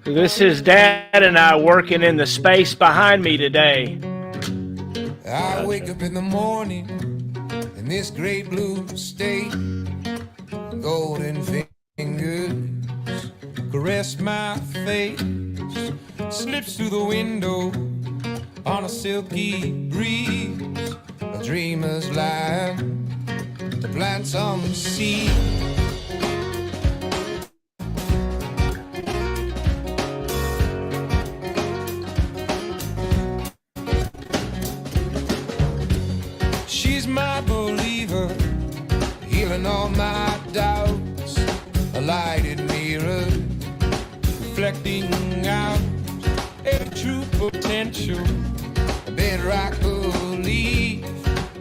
This is Dad and I working in the space behind me today. I wake up in the morning in this great blue state. Golden fingers caress my face. Slips through the window on a silky breeze. A dreamer's land to plant some seed. She's my believer, healing all my doubts. A lighted mirror, reflecting out every true potential. A bedrock belief,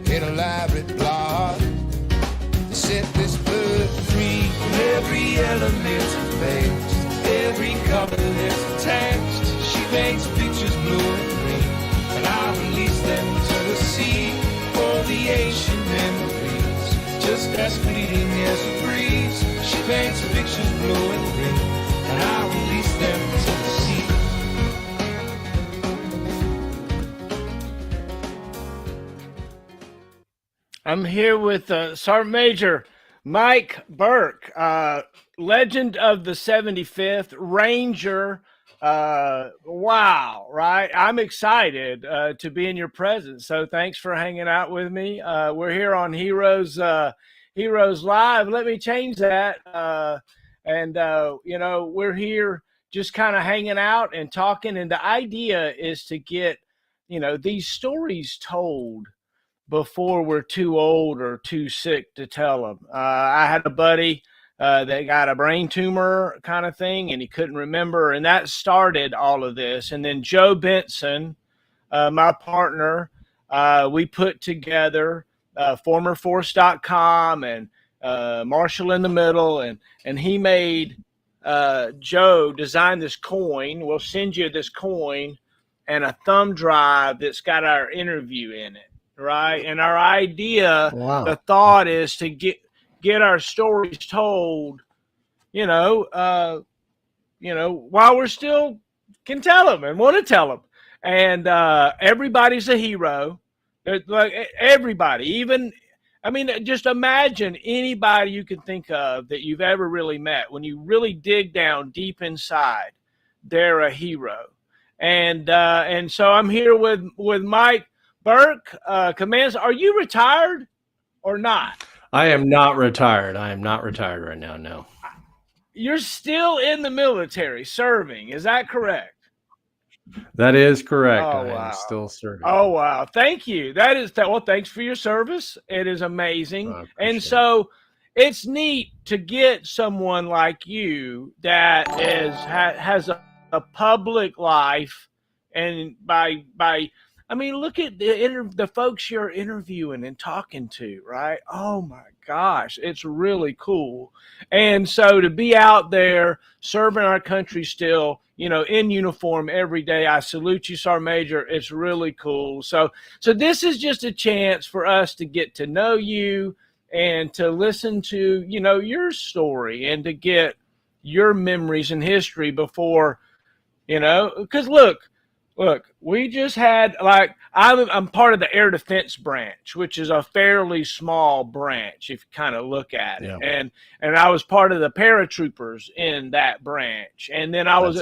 an elaborate plot to set this bird free. Every element is based, every color that's attached. She makes pictures blue and green, and I release them to the sea. For the ancient memories, just as fleeting as a breeze. She paints pictures blue and green, and I release them to the sea. I'm here with Sergeant Major Mike Burke, legend of the 75th Ranger. Wow, right? I'm excited to be in your presence. So thanks for hanging out with me. We're here on Heroes Live. Let me change that. We're here just kind of hanging out and talking. And the idea is to get, these stories told before we're too old or too sick to tell them. I had a buddy that got a brain tumor kind of thing, and he couldn't remember, and that started all of this. And then Joe Benson, my partner, we put together formerforce.com and Marshall in the Middle, and he made Joe design this coin. We'll send you this coin and a thumb drive that's got our interview in it. Right. And our idea, the thought is to get our stories told, while we're still can tell them and want to tell them. And everybody's a hero. Like everybody, just imagine anybody you can think of that you've ever really met. When you really dig down deep inside, they're a hero. And so I'm here with Mike Burke, Commands. Are you retired or not? I am not retired. I am not retired right now, no. You're still in the military serving. Is that correct? That is correct. Oh, I am still serving. Oh, wow. Thank you. Well, thanks for your service. It is amazing. And so it's neat to get someone like you that has a public life, and look at the folks you're interviewing and talking to, right? Oh my gosh, it's really cool. And so to be out there serving our country still, in uniform every day, I salute you, Sergeant Major. It's really cool. So this is just a chance for us to get to know you and to listen to, your story and to get your memories and history before, because look, we just had, I'm part of the Air Defense branch, which is a fairly small branch if you kind of look at it. Yeah. And I was part of the paratroopers in that branch. And then I was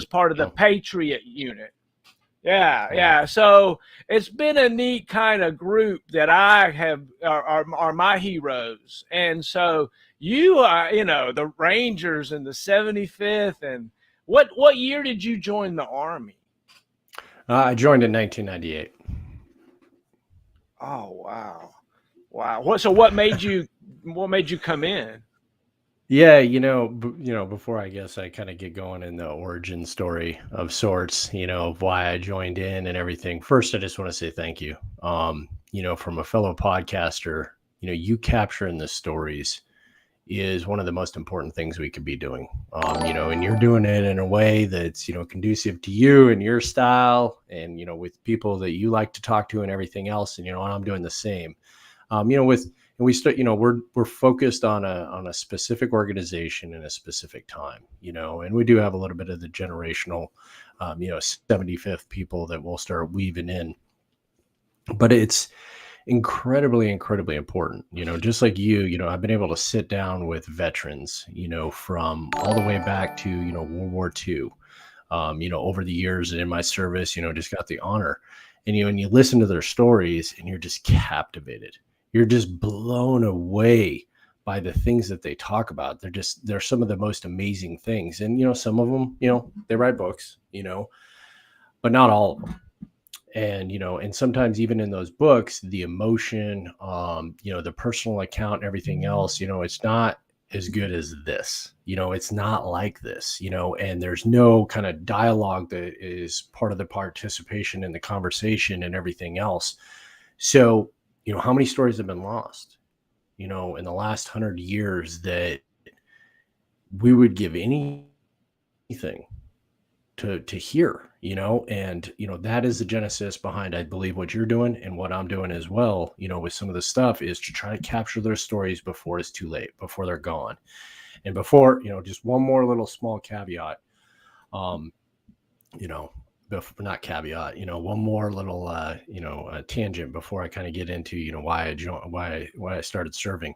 part of the Patriot unit. Yeah. So it's been a neat kind of group that I have are my heroes. And so you are, the Rangers and the 75th. And what year did you join the Army? I joined in 1998. Oh, wow. So what made you come in? Yeah, before I guess I kind of get going in the origin story of sorts, of why I joined in and everything. First, I just want to say thank you. From a fellow podcaster, you capturing the stories is one of the most important things we could be doing, and you're doing it in a way that's, conducive to you and your style and, with people that you like to talk to and everything else. And, I'm doing the same, with and we start, we're focused on a specific organization in a specific time, and we do have a little bit of the generational, 75th people that we'll start weaving in, but it's incredibly important, just like I've been able to sit down with veterans, from all the way back to, World War II, over the years in my service, just got the honor. And and you listen to their stories and you're just captivated. You're just blown away by the things that they talk about. They're some of the most amazing things. And, some of them, they write books, but not all of them. And, and sometimes even in those books, the emotion, the personal account and everything else, it's not as good as this, it's not like this, and there's no kind of dialogue that is part of the participation in the conversation and everything else. So, how many stories have been lost, in the last 100 years that we would give anything to hear, and, that is the genesis behind, I believe, what you're doing and what I'm doing as well, with some of the stuff, is to try to capture their stories before it's too late, before they're gone. And before, just one more little small caveat, not caveat, one more little, tangent before I kind of get into, why I started serving.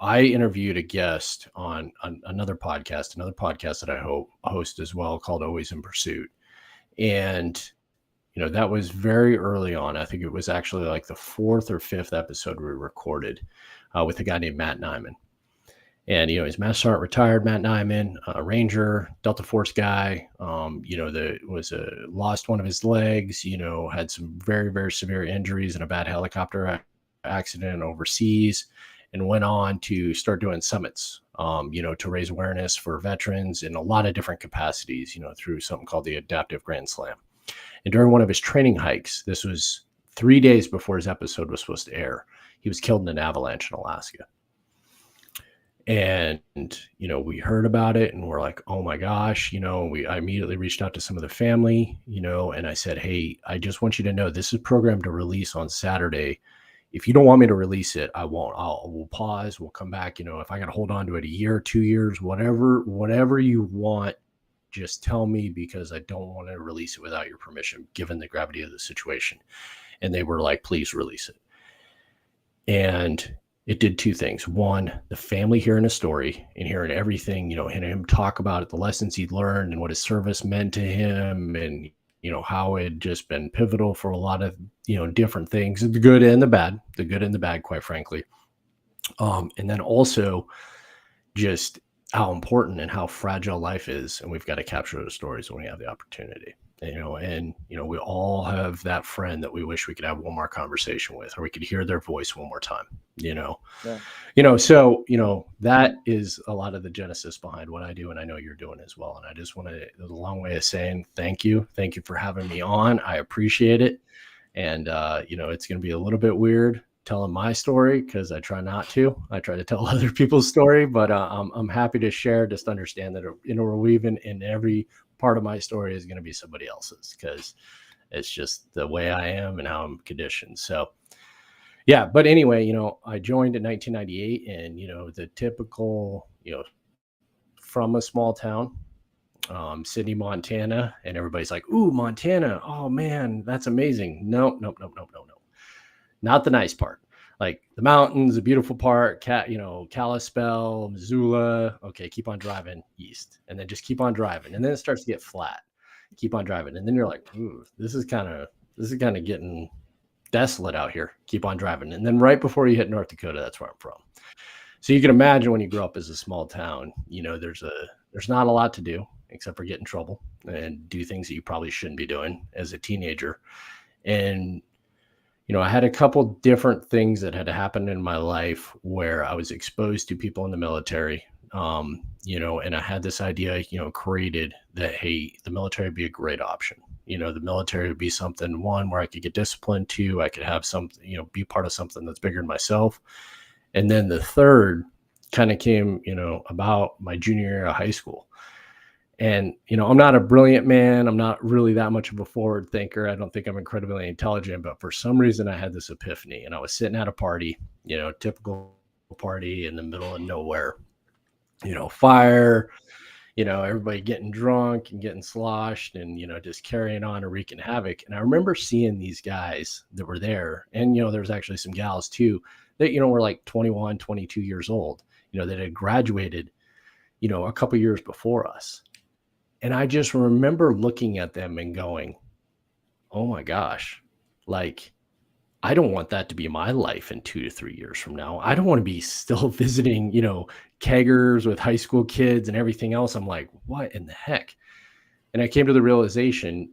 I interviewed a guest on another podcast that I host as well, called Always in Pursuit. And, that was very early on. I think it was actually like the 4th or 5th episode we recorded with a guy named Matt Nyman. And, he's Master Sergeant retired, Matt Nyman, a Ranger, Delta Force guy, lost one of his legs, had some very, very severe injuries in a bad helicopter accident overseas, and went on to start doing summits, to raise awareness for veterans in a lot of different capacities, through something called the Adaptive Grand Slam. And during one of his training hikes, this was 3 days before his episode was supposed to air, he was killed in an avalanche in Alaska. And, we heard about it and we're like, oh my gosh, I immediately reached out to some of the family, and I said, hey, I just want you to know this is programmed to release on Saturday. If you don't want me to release it, I won't. We'll pause. We'll come back. If I got to hold on to it a year, 2 years, whatever you want, just tell me, because I don't want to release it without your permission, given the gravity of the situation. And they were like, please release it. And it did two things. One, the family hearing a story and hearing everything, and him talk about it, the lessons he'd learned and what his service meant to him, and how it had just been pivotal for a lot of, different things, the good and the bad, quite frankly. And then also just how important and how fragile life is. And we've got to capture those stories when we have the opportunity, and we all have that friend that we wish we could have one more conversation with, or we could hear their voice one more time, Yeah. So, that is a lot of the genesis behind what I do. And I know you're doing as well. And I just want to, a long way of saying thank you for having me on. I appreciate it. And, it's going to be a little bit weird telling my story, because I try not to. I try to tell other people's story, but I'm happy to share. Just understand that, we're weaving in every part of my story is going to be somebody else's, because it's just the way I am and how I'm conditioned. So, yeah. But anyway, I joined in 1998, and, the typical, from a small town, Sydney, Montana, and everybody's like, ooh, Montana. Oh man, that's amazing. No. Not the nice part. Like the mountains, the beautiful part, Kalispell, Missoula. Okay, keep on driving east, and then just keep on driving, and then it starts to get flat. Keep on driving, and then you're like, ooh, this is kind of getting desolate out here. Keep on driving, and then right before you hit North Dakota, that's where I'm from. So you can imagine when you grow up as a small town, there's not a lot to do except for get in trouble and do things that you probably shouldn't be doing as a teenager, and I had a couple different things that had happened in my life where I was exposed to people in the military, and I had this idea, created that, hey, the military would be a great option. The military would be something, one, where I could get disciplined, two, I could have something, be part of something that's bigger than myself. And then the third kind of came, about my junior year of high school. And, I'm not a brilliant man. I'm not really that much of a forward thinker. I don't think I'm incredibly intelligent, but for some reason I had this epiphany, and I was sitting at a party, typical party in the middle of nowhere, fire, everybody getting drunk and getting sloshed and, just carrying on and wreaking havoc. And I remember seeing these guys that were there. And, there was actually some gals too that, were like 21, 22 years old, that had graduated, a couple years before us. And I just remember looking at them and going, oh my gosh, like, I don't want that to be my life in 2 to 3 years from now. I don't want to be still visiting, keggers with high school kids and everything else. I'm like, what in the heck? And I came to the realization,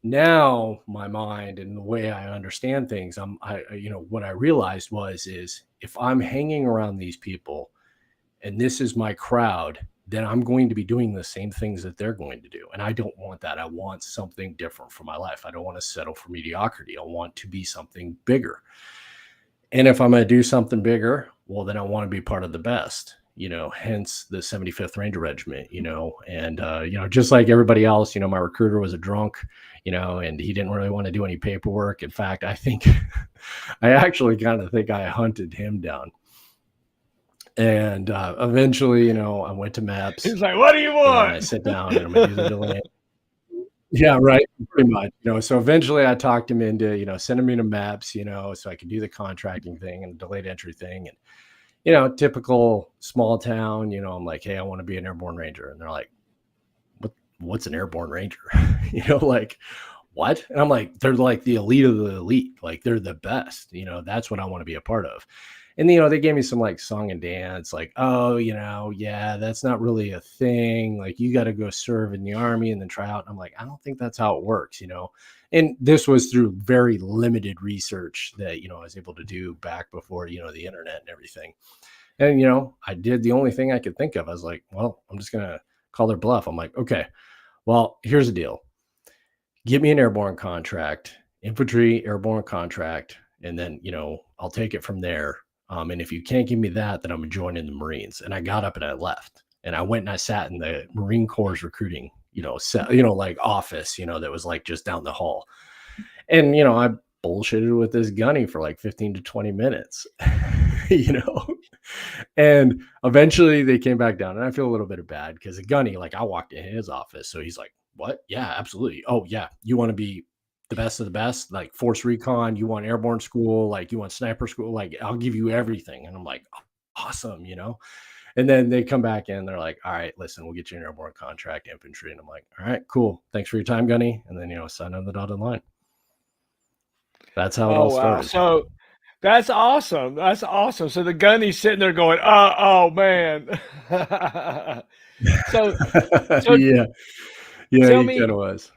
now my mind and the way I understand things, what I realized is if I'm hanging around these people and this is my crowd, then I'm going to be doing the same things that they're going to do. And I don't want that. I want something different for my life. I don't want to settle for mediocrity. I want to be something bigger. And if I'm going to do something bigger, well, then I want to be part of the best, hence the 75th Ranger Regiment, and, just like everybody else, my recruiter was a drunk, and he didn't really want to do any paperwork. In fact, I actually kind of think I hunted him down. And eventually, I went to MEPS. He's like, what do you want? I sit down and I'm going to do the delay. Yeah, right. Pretty much. So eventually I talked him into, sending me to MEPS, so I could do the contracting thing and delayed entry thing. And, typical small town, I'm like, hey, I want to be an airborne ranger. And they're like, what's an airborne ranger? Like, what? And I'm like, they're like the elite of the elite. Like, they're the best. That's what I want to be a part of. And, they gave me some like song and dance, like, oh, yeah, that's not really a thing. Like, you got to go serve in the Army and then try out. And I'm like, I don't think that's how it works, And this was through very limited research that, I was able to do back before, the internet and everything. And, I did the only thing I could think of. I was like, well, I'm just going to call their bluff. I'm like, okay, well, here's the deal. Give me an airborne contract, infantry airborne contract, and then, I'll take it from there. And if you can't give me that, then I'm joining the Marines. And I got up and I left. And I went and I sat in the Marine Corps recruiting, like office, that was like just down the hall. And, I bullshitted with this gunny for like 15 to 20 minutes, and eventually they came back down. And I feel a little bit bad because the gunny, like I walked in his office. So he's like, what? Yeah, absolutely. Oh yeah. You want to be the best of the best, like force recon, you want airborne school, like you want sniper school, like I'll give you everything. And I'm like, awesome, And then they come back in, they're like, all right, listen, we'll get you an airborne contract, infantry. And I'm like, all right, cool. Thanks for your time, Gunny. And then, sign on the dotted line. That's how it all started. Wow. So that's awesome. That's awesome. So the Gunny's sitting there going, oh man. so yeah, he kind of was.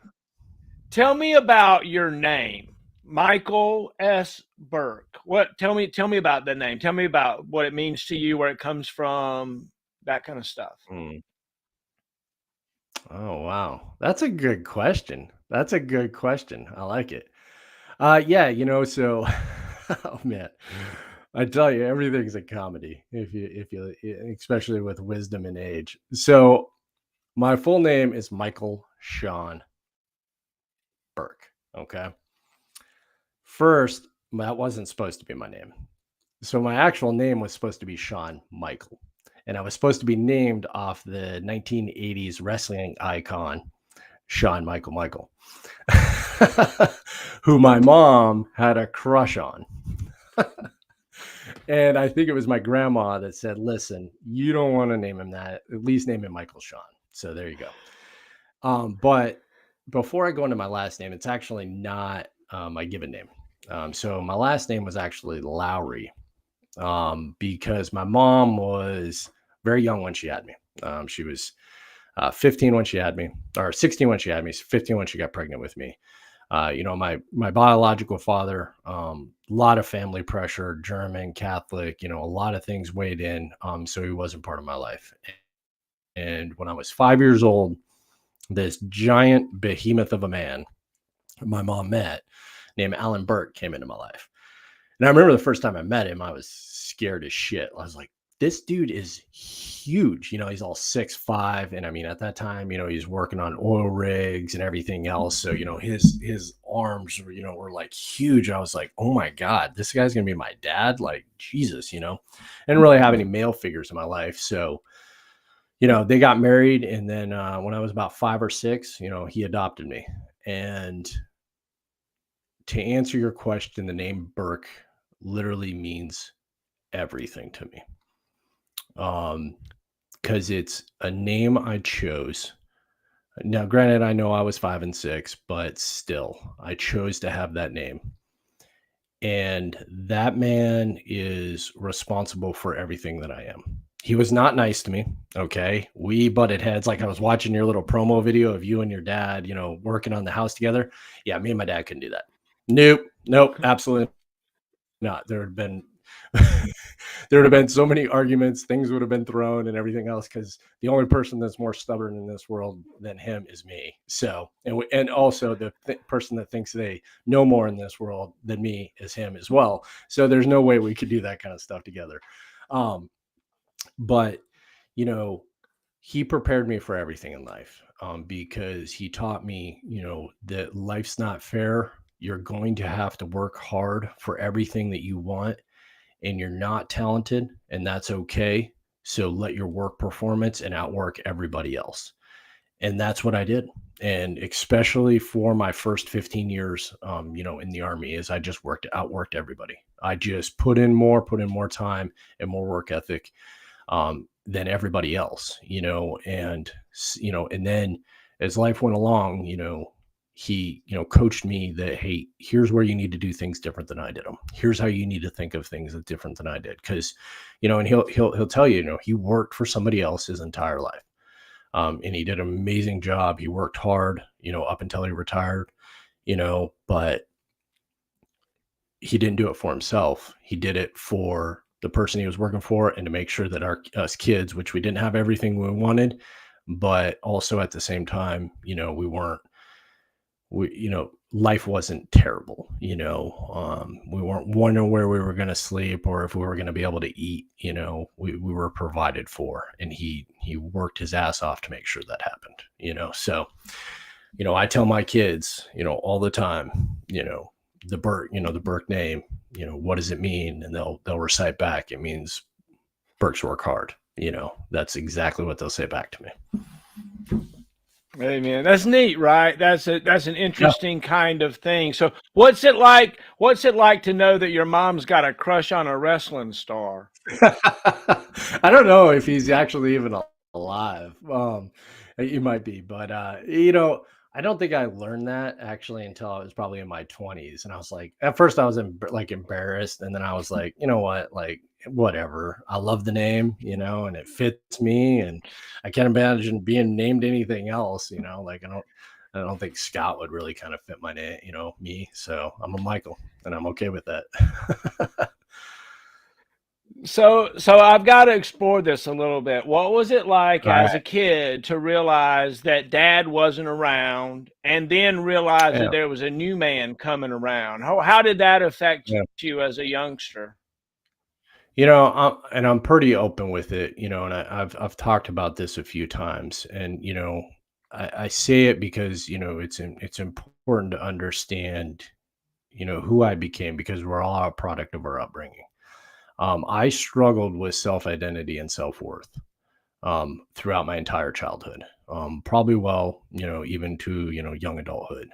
Tell me about your name, Michael S. Burke. Tell me about the name. Tell me about what it means to you, where it comes from, that kind of stuff. Oh, wow. That's a good question. I like it. Yeah, so, oh man, I tell you, everything's a comedy if you, especially with wisdom and age. So my full name is Michael Sean Burke. Okay. First, that wasn't supposed to be my name. So my actual name was supposed to be Shawn Michael. And I was supposed to be named off the 1980s wrestling icon, Shawn Michael, who my mom had a crush on. And I think it was my grandma that said, listen, you don't want to name him that. At least name him Michael Sean. So there you go. But before I go into my last name, it's actually not my given name. So my last name was actually Lowry, because my mom was very young when she had me. She was 15 when she had me, or 16 when she had me, 15 when she got pregnant with me. My biological father, a lot of family pressure, German, Catholic, a lot of things weighed in. So he wasn't part of my life. And when I was 5 years old, this giant behemoth of a man my mom met named Alan Burke came into my life. And I remember the first time I met him, I was scared as shit. I was like, this dude is huge. You know, he's all 6'5", and I mean, at that time, you know, he's working on oil rigs and everything else. So, you know, his arms were, you know, were like huge. I was like, oh my God, this guy's gonna be my dad. Like, Jesus, you know. I didn't really have any male figures in my life. So, you know, they got married, and then when I was about 5 or 6, you know, he adopted me. And to answer your question, the name Burke literally means everything to me. Because it's a name I chose. Now, granted, I know I was 5 and 6, but still, I chose to have that name. And that man is responsible for everything that I am. He was not nice to me. Okay. We butted heads. Like, I was watching your little promo video of you and your dad, you know, working on the house together. Yeah, me and my dad couldn't do that. Nope, absolutely not. There would have been so many arguments, things would have been thrown and everything else, because the only person that's more stubborn in this world than him is me. So, and also the person that thinks they know more in this world than me is him as well. So there's no way we could do that kind of stuff together. But, you know, he prepared me for everything in life, because he taught me, you know, that life's not fair. You're going to have to work hard for everything that you want, and you're not talented, and that's okay. So let your work performance and outwork everybody else. And that's what I did. And especially for my first 15 years, you know, in the Army, is I just outworked everybody. I just put in more time and more work ethic than everybody else, you know. And, you know, and then as life went along, you know, he, you know, coached me that, hey, here's where you need to do things different than I did them. Here's how you need to think of things different than I did. Cause, you know, and he'll tell you, you know, he worked for somebody else his entire life. And he did an amazing job. He worked hard, you know, up until he retired, you know, but he didn't do it for himself. He did it for the person he was working for, and to make sure that us kids, which we didn't have everything we wanted, but also at the same time, you know, you know, life wasn't terrible, you know. We weren't wondering where we were going to sleep or if we were going to be able to eat, you know. We were provided for, and he worked his ass off to make sure that happened, you know. So, you know, I tell my kids, you know, all the time, you know, the Burke name, you know, what does it mean? And they'll recite back, it means Burke's work hard. You know, that's exactly what they'll say back to me. Hey man, that's neat, right? That's an interesting kind of thing. So what's it like to know that your mom's got a crush on a wrestling star? I don't know if he's actually even alive. He might be, but you know, I don't think I learned that actually until I was probably in my 20s. And I was like, at first I was embarrassed, and then I was like, you know what, like, whatever. I love the name, you know, and it fits me, and I can't imagine being named anything else, you know. Like, I don't think Scott would really kind of fit my name, you know, me. So I'm a Michael, and I'm okay with that. So I've got to explore this a little bit. What was it like as a kid to realize that dad wasn't around, and then realize that there was a new man coming around? How did that affect you as a youngster? You know, and I'm pretty open with it, you know, and I've talked about this a few times, and, you know, I say it because, you know, it's important to understand, you know, who I became, because we're all a product of our upbringing. I struggled with self-identity and self-worth throughout my entire childhood, probably, well, you know, even to, you know, young adulthood,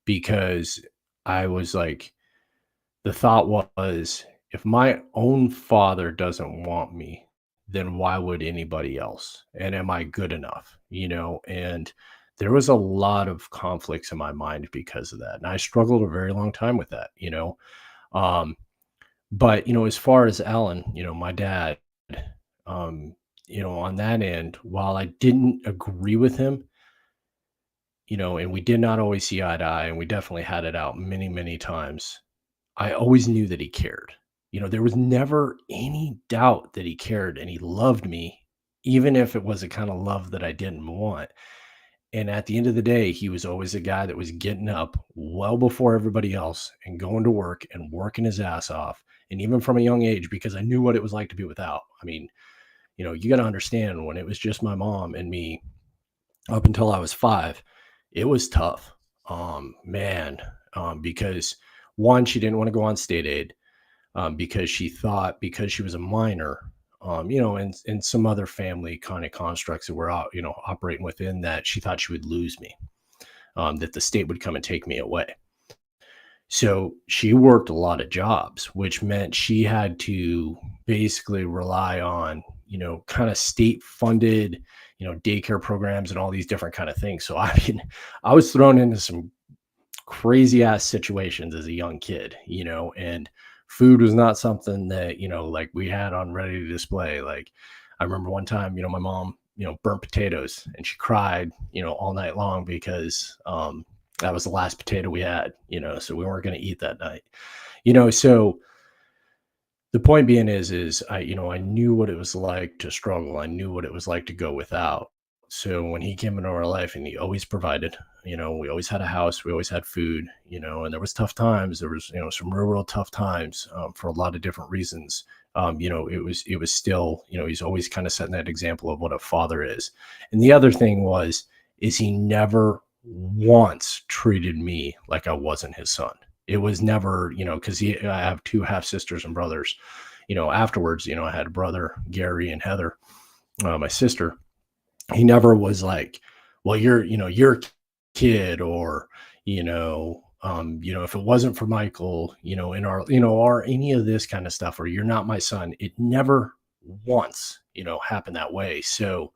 because I was like, the thought was, if my own father doesn't want me, then why would anybody else? And am I good enough? You know, and there was a lot of conflicts in my mind because of that. And I struggled a very long time with that, you know. But, you know, as far as Alan, you know, my dad, you know, on that end, while I didn't agree with him, you know, and we did not always see eye to eye, and we definitely had it out many, many times, I always knew that he cared. You know, there was never any doubt that he cared and he loved me, even if it was a kind of love that I didn't want. And at the end of the day, he was always a guy that was getting up well before everybody else and going to work and working his ass off And even from a young age, because I knew what it was like to be without. I mean, you got to understand, when it was just my mom and me up until I was 5, it was tough. Man, because one, she didn't want to go on state aid, because she thought, because she was a minor, and some other family kind of constructs that were out, operating within that, she thought she would lose me, that the state would come and take me away. So she worked a lot of jobs, which meant she had to basically rely on, kind of state funded, daycare programs and all these different kind of things. So I mean, I was thrown into some crazy ass situations as a young kid, and food was not something that, like we had on ready to display. Like I remember one time, my mom, burnt potatoes, and she cried, all night long because, that was the last potato we had, so we weren't going to eat that night, so the point being is I knew what it was like to struggle. I knew what it was like to go without. So when he came into our life, and he always provided, we always had a house, we always had food, and there was tough times. There was, some real tough times, for a lot of different reasons. It was still, he's always kind of setting that example of what a father is. And the other thing is he never once treated me like I wasn't his son. It was never, because I have 2 half sisters and brothers. Afterwards, I had a brother, Gary, and Heather, my sister. He never was like, well, you're a kid, or, if it wasn't for Michael, in our, or any of this kind of stuff, or you're not my son. It never once, happened that way. So,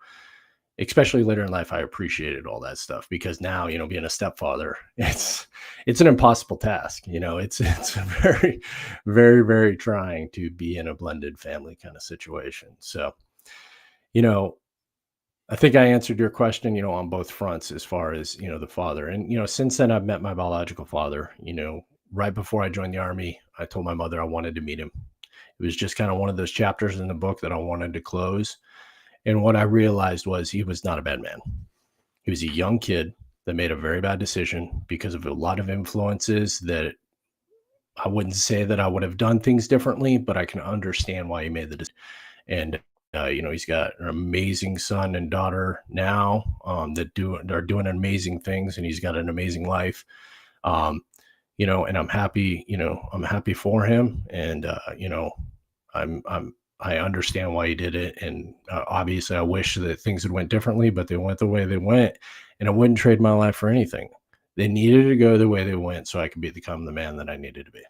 especially later in life, I appreciated all that stuff, because now, being a stepfather, it's an impossible task. It's very, very, very trying to be in a blended family kind of situation. So, I think I answered your question, on both fronts, as far as, the father. And, since then I've met my biological father. Right before I joined the Army, I told my mother I wanted to meet him. It was just kind of one of those chapters in the book that I wanted to close. And what I realized was, he was not a bad man. He was a young kid that made a very bad decision because of a lot of influences that I wouldn't say that I would have done things differently, but I can understand why he made the decision. And, he's got an amazing son and daughter now, that are doing amazing things, and he's got an amazing life. And I'm happy, I'm happy for him. And, I understand why he did it. And obviously I wish that things had went differently, but they went the way they went, and I wouldn't trade my life for anything. They needed to go the way they went so I could become the man that I needed to be.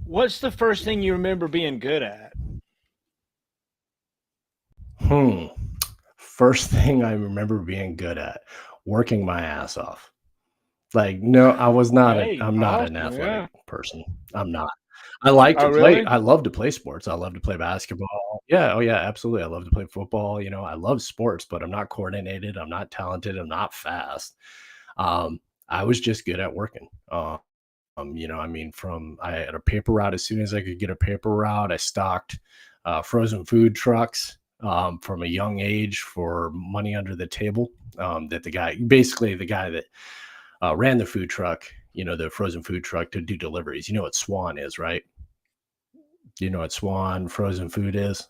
What's the first thing you remember being good at? First thing I remember being good at, working my ass off. Like, no, I was not I'm not an athletic person. I'm not. I like to play. Really? I love to play sports. I love to play basketball. Yeah. Oh yeah, absolutely. I love to play football. I love sports, but I'm not coordinated. I'm not talented. I'm not fast. I was just good at working. I had a paper route. As soon as I could get a paper route, I stocked frozen food trucks, from a young age, for money under the table. That the guy that ran the food truck, the frozen food truck, to do deliveries. You know what Swan is, right? You know what Swan frozen food is?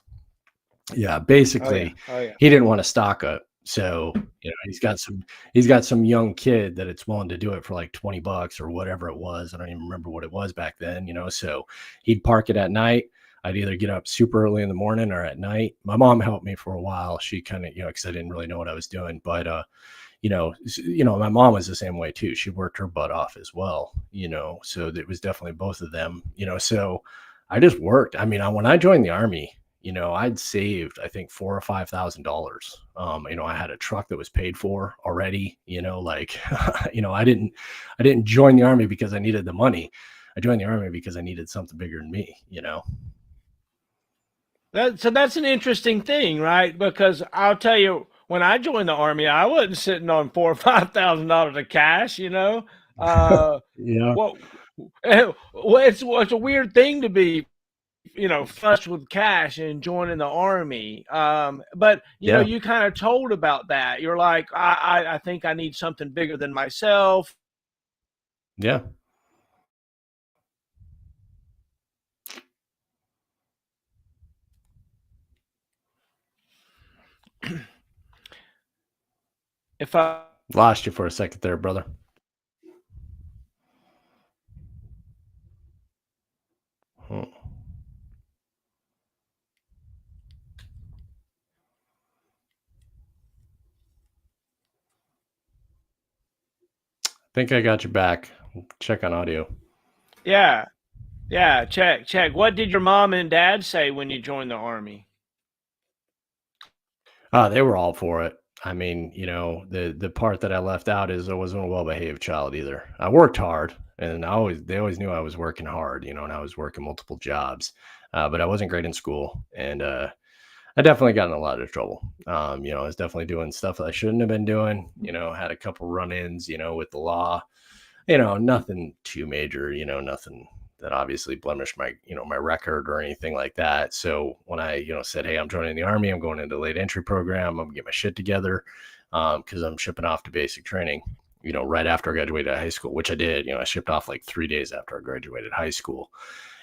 Yeah, basically, he didn't want to stock up. So, he's got some young kid that it's willing to do it for like $20 or whatever it was. I don't even remember what it was back then, so he'd park it at night. I'd either get up super early in the morning or at night. My mom helped me for a while. She kind of, because I didn't really know what I was doing, but, my mom was the same way too. She worked her butt off as well, so it was definitely both of them, so I just worked. I mean, when I joined the Army, I'd saved, I think, $4,000 or $5,000. I had a truck that was paid for already, I didn't join the Army because I needed the money. I joined the Army because I needed something bigger than me, So that's an interesting thing, right? Because I'll tell you, when I joined the Army, I wasn't sitting on $4,000 or $5,000 of cash. Yeah. It's a weird thing to be, flush with cash and joining the Army. But you kind of told about that. You're like, I think I need something bigger than myself. Yeah. If I Lost you for a second there, brother. Hmm. I think I got you back. Check on audio. Yeah. Yeah, check. What did your mom and dad say when you joined the Army? They were all for it. I mean, the part that I left out is I wasn't a well-behaved child either. I worked hard, and they always knew I was working hard, and I was working multiple jobs, but I wasn't great in school, and I definitely got in a lot of trouble. I was definitely doing stuff that I shouldn't have been doing. Had a couple run-ins, with the law. Nothing too major. Nothing that obviously blemished my record or anything like that. So when I, said, hey, I'm joining the Army, I'm going into the late entry program, I'm gonna get my shit together, because I'm shipping off to basic training, right after I graduated high school, which I did. I shipped off like 3 days after I graduated high school.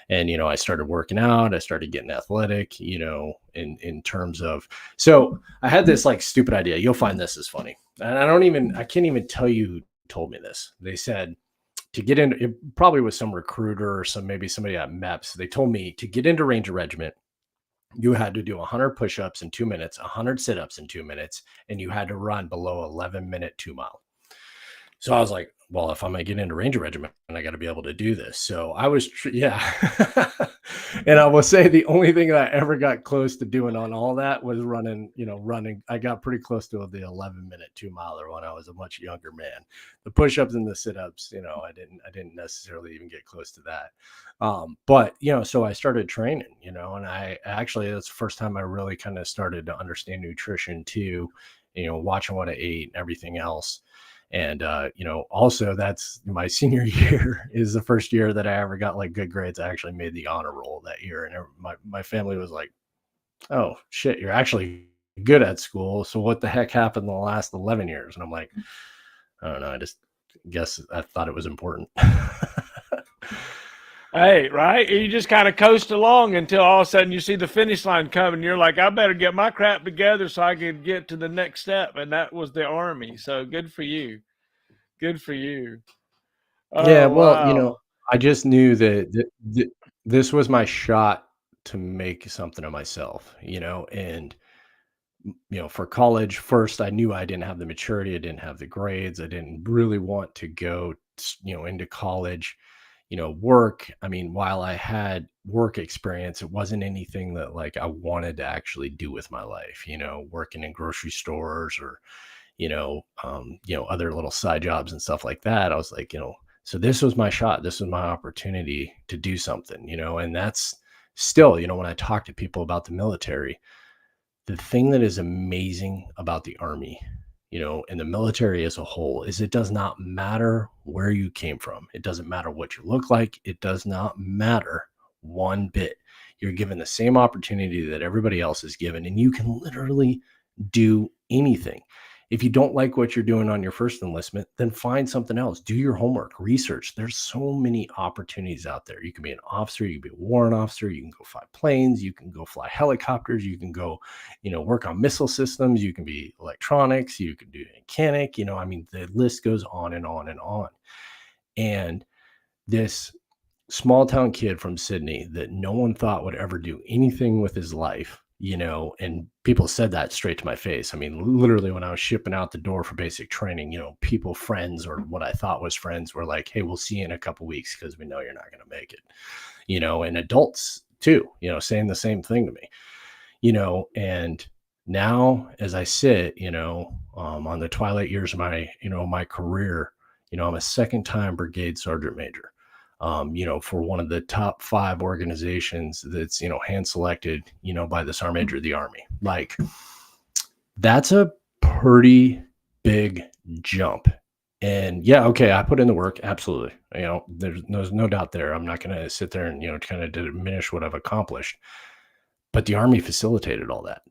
And, I started working out, I started getting athletic, in terms of, so I had this like stupid idea. You'll find this is funny. And I can't even tell you who told me this. They said, to get in, it probably was some recruiter or maybe somebody at MEPS. They told me to get into Ranger Regiment, you had to do 100 push-ups in 2 minutes, 100 sit-ups in 2 minutes, and you had to run below 11-minute 2-mile. So I was like, well, if I'm going to get into Ranger Regiment, I got to be able to do this. So I was, yeah. And I will say the only thing that I ever got close to doing on all that was running. I got pretty close to the 11-minute 2-miler when I was a much younger man. The push-ups and the sit-ups, I didn't necessarily even get close to that. But, so I started training, and I actually, that's the first time I really kind of started to understand nutrition too, watching what I ate and everything else. And, also that's my senior year is the first year that I ever got like good grades. I actually made the honor roll that year. And my family was like, oh shit, you're actually good at school. So what the heck happened the last 11 years? And I'm like, I don't know. I just guess I thought it was important. Hey, right? You just kind of coast along until all of a sudden you see the finish line coming. You're like, I better get my crap together so I can get to the next step. And that was the Army. So good for you. Good for you. Yeah, Oh, well, wow. I just knew that this was my shot to make something of myself, and for college, first, I knew I didn't have the maturity, I didn't have the grades, I didn't really want to go, into college, work. I mean, while I had work experience, it wasn't anything that like I wanted to actually do with my life, working in grocery stores or, other little side jobs and stuff like that. I was like, so this was my shot. This was my opportunity to do something, and that's still, when I talk to people about the military, the thing that is amazing about the Army, and the military as a whole is it does not matter where you came from. It doesn't matter what you look like. It does not matter one bit. You're given the same opportunity that everybody else is given, and you can literally do anything. If you don't like what you're doing on your first enlistment, then find something else. Do your homework, research. There's so many opportunities out there. You can be an officer, you can be a warrant officer, you can go fly planes, you can go fly helicopters, you can go, work on missile systems, you can be electronics, you can do mechanic, I mean, the list goes on and on and on. And this small town kid from Sydney that no one thought would ever do anything with his life, and people said that straight to my face. I mean, literally when I was shipping out the door for basic training, people, friends, or what I thought was friends were like, hey, we'll see you in a couple weeks because we know you're not going to make it, and adults too, saying the same thing to me, and now as I sit, on the twilight years of my career, I'm a second-time brigade sergeant major. For one of the top 5 organizations that's, hand selected, by the Sergeant Major of the Army. Like, that's a pretty big jump. And yeah, okay, I put in the work. Absolutely. There's no doubt there. I'm not going to sit there and, kind of diminish what I've accomplished. But the Army facilitated all that.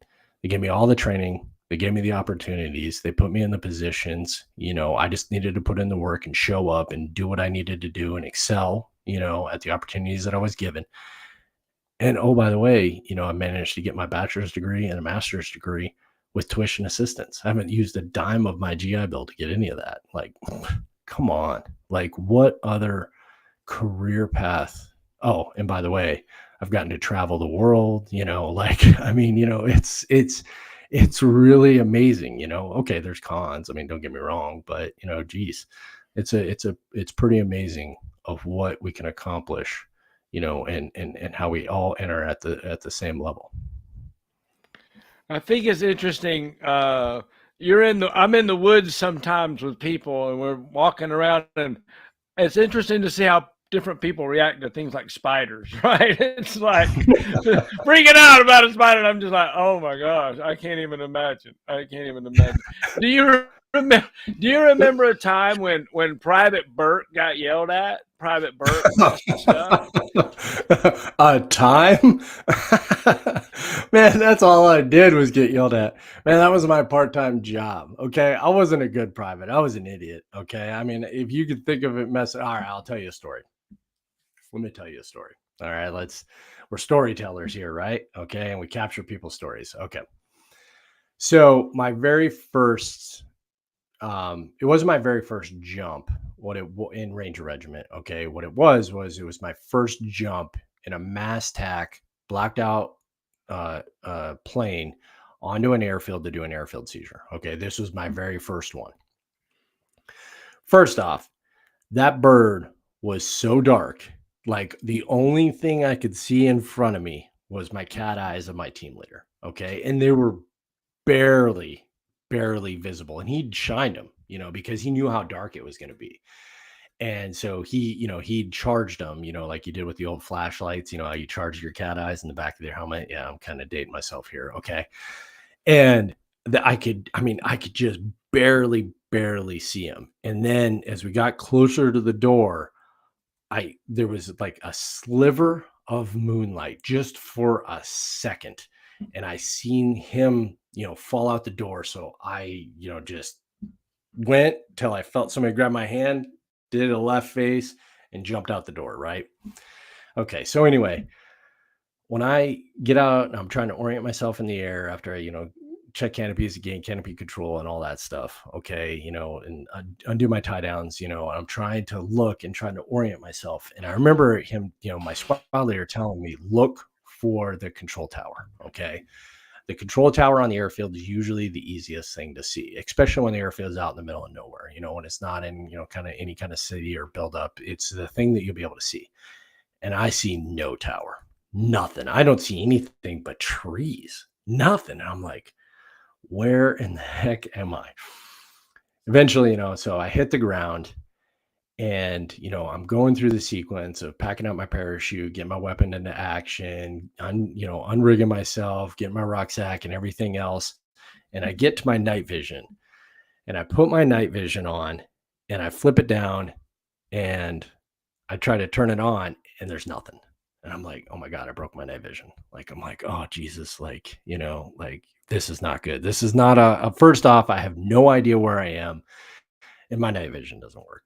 They gave me all the training. They gave me the opportunities. They put me in the positions. I just needed to put in the work and show up and do what I needed to do and excel, at the opportunities that I was given. And oh, by the way, I managed to get my bachelor's degree and a master's degree with tuition assistance. I haven't used a dime of my GI Bill to get any of that. Like, come on. Like, what other career path? Oh, and by the way, I've gotten to travel the world, like, I mean, it's really amazing, okay, there's cons. I mean, don't get me wrong, but geez, it's pretty amazing of what we can accomplish, and how we all enter at the same level. I think it's interesting. I'm in the woods sometimes with people, and we're walking around, and it's interesting to see how different people react to things like spiders, right? It's like freaking out about a spider, and I'm just like, oh my gosh, I can't even imagine. Do you remember a time when Private Burke got yelled at? Private Burke stuff. A time? Man, that's all I did was get yelled at. Man, that was my part-time job. Okay. I wasn't a good private. I was an idiot. Okay. I mean, if you could think of it all right, I'll tell you a story. Let me tell you a story. All right. We're storytellers here, right? Okay. And we capture people's stories. Okay. So my very first, it wasn't my very first jump in Ranger Regiment. Okay. What it was my first jump in a mass tac blacked out plane onto an airfield to do an airfield seizure. Okay. This was my very first one. First off, that bird was so dark. Like, the only thing I could see in front of me was my cat eyes of my team leader. Okay. And they were barely visible, and he'd shined them, because he knew how dark it was going to be. And so he'd charged them, like you did with the old flashlights, how you charge your cat eyes in the back of their helmet. Yeah, I'm kind of dating myself here. Okay. And I could just barely see him. And then as we got closer to the door, there was like a sliver of moonlight just for a second. And I seen him, fall out the door. So I, just went till I felt somebody grab my hand, did a left face, and jumped out the door. Right. Okay. So anyway, when I get out and I'm trying to orient myself in the air after I, check canopies, gain canopy control and all that stuff. Okay. And undo my tie downs, and I'm trying to look and trying to orient myself. And I remember him, my squad leader telling me, look for the control tower. Okay. The control tower on the airfield is usually the easiest thing to see, especially when the airfield is out in the middle of nowhere, when it's not in, kind of any kind of city or buildup. It's the thing that you'll be able to see. And I see no tower, nothing. I don't see anything but trees, nothing. And I'm like, where in the heck am I? Eventually, so I hit the ground, and, I'm going through the sequence of packing up my parachute, getting my weapon into action, unrigging myself, getting my rucksack and everything else. And I get to my night vision, and I put my night vision on, and I flip it down, and I try to turn it on, and there's nothing. And I'm like, oh my God, I broke my night vision. Like, I'm like, oh Jesus, like, like, this is not good. This is not first off, I have no idea where I am, and my night vision doesn't work.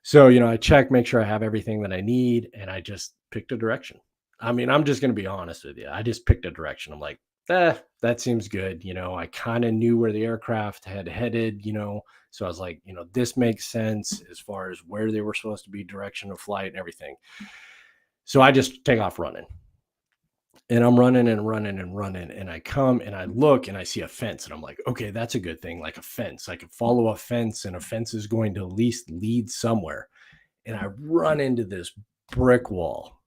So, I check, make sure I have everything that I need, and I just picked a direction. I mean, I'm just going to be honest with you. I just picked a direction. I'm like, that seems good. I kind of knew where the aircraft had headed, so I was like, this makes sense as far as where they were supposed to be, direction of flight and everything. So I just take off running, and I'm running, and I come and I look and I see a fence, and I'm like, okay, that's a good thing. Like a fence, I could follow a fence, and a fence is going to at least lead somewhere. And I run into this brick wall,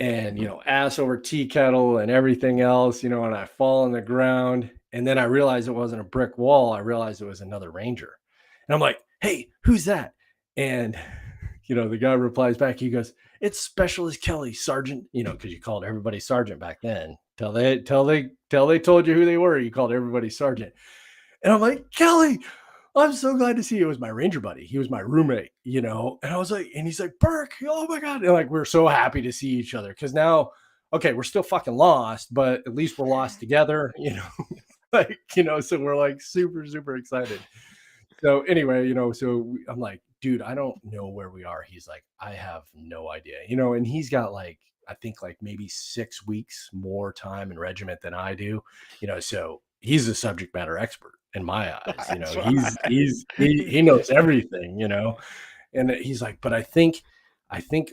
and, ass over tea kettle and everything else, and I fall on the ground. And then I realized it wasn't a brick wall. I realized it was another Ranger. And I'm like, hey, who's that? And, the guy replies back. He goes, it's Specialist Kelly, Sergeant, because you called everybody Sergeant back then. Till they told you who they were, you called everybody Sergeant. And I'm like, Kelly, I'm so glad to see you. It was my Ranger buddy. He was my roommate, and I was like, and he's like, Burke, oh my God. And like, we're so happy to see each other, because now, okay, we're still fucking lost, but at least we're lost together, like, so we're like super, super excited. So anyway, so I'm like, dude, I don't know where we are. He's like, I have no idea, and he's got like, I think like maybe 6 weeks more time in regiment than I do, so he's a subject matter expert in my eyes. You know, he knows everything, you know. And he's like, but I think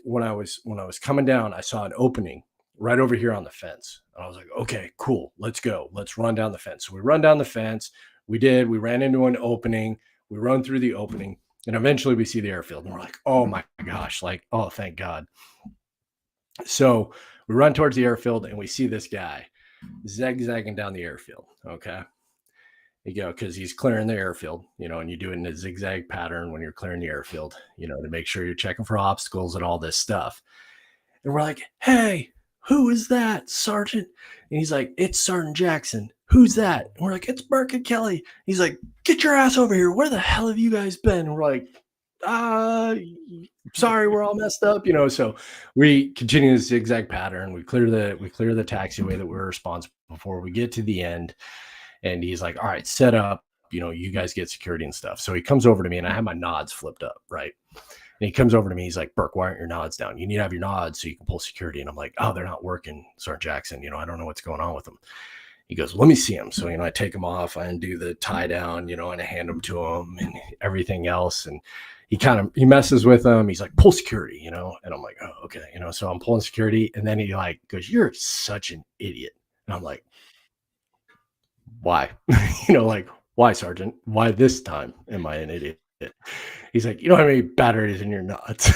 when I was coming down, I saw an opening right over here on the fence. And I was like, okay, cool. Let's go. Let's run down the fence. So we run down the fence. We ran into an opening. We run through the opening, and eventually we see the airfield, and we're like, oh my gosh, like, oh, thank God. So we run towards the airfield, and we see this guy zigzagging down the airfield. Okay. You go, because he's clearing the airfield, you know, and you do it in a zigzag pattern when you're clearing the airfield, you know, to make sure you're checking for obstacles and all this stuff. And we're like, hey, who is that, Sergeant? And he's like, it's Sergeant Jackson. Who's that? And we're like, it's Burke and Kelly. He's like, get your ass over here. Where the hell have you guys been? And we're like, sorry, we're all messed up, you know. So we continue the zigzag pattern. We clear the taxiway that we're responsible for. We get to the end, and he's like, all right, set up, you know, you guys get security and stuff. So he comes over to me, and I have my nods flipped up, right? And he comes over to me. He's like, Burke, why aren't your nods down? You need to have your nods so you can pull security. And I'm like, oh, they're not working, Sergeant Jackson. You know, I don't know what's going on with them. He goes, let me see him. So, you know, I take him off, I undo the tie down, you know, and I hand him to him and everything else. And he messes with them. He's like, pull security, you know? And I'm like, oh, okay. You know, so I'm pulling security. And then he like goes, you're such an idiot. And I'm like, why? You know, like, why, Sergeant? Why this time am I an idiot? He's like, you don't have any batteries in your nods.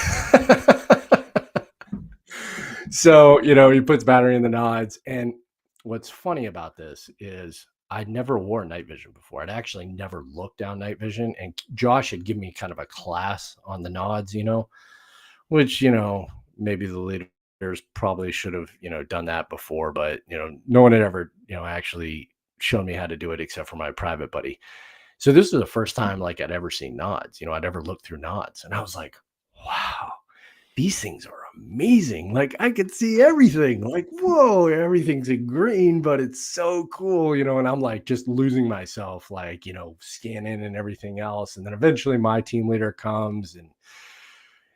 So, you know, he puts battery in the nods. And what's funny about this is I never wore night vision before. I'd actually never looked down night vision. And Josh had given me kind of a class on the nods, you know, which, you know, maybe the leaders probably should have, you know, done that before. But, you know, no one had ever, you know, actually shown me how to do it except for my private buddy. So this was the first time like I'd ever seen nods, you know, I'd ever looked through nods. And I was like, wow, these things are amazing. Like I could see everything. Like, whoa, everything's in green, but it's so cool, you know. And I'm like just losing myself, like, you know, scanning and everything else. And then eventually my team leader comes, and,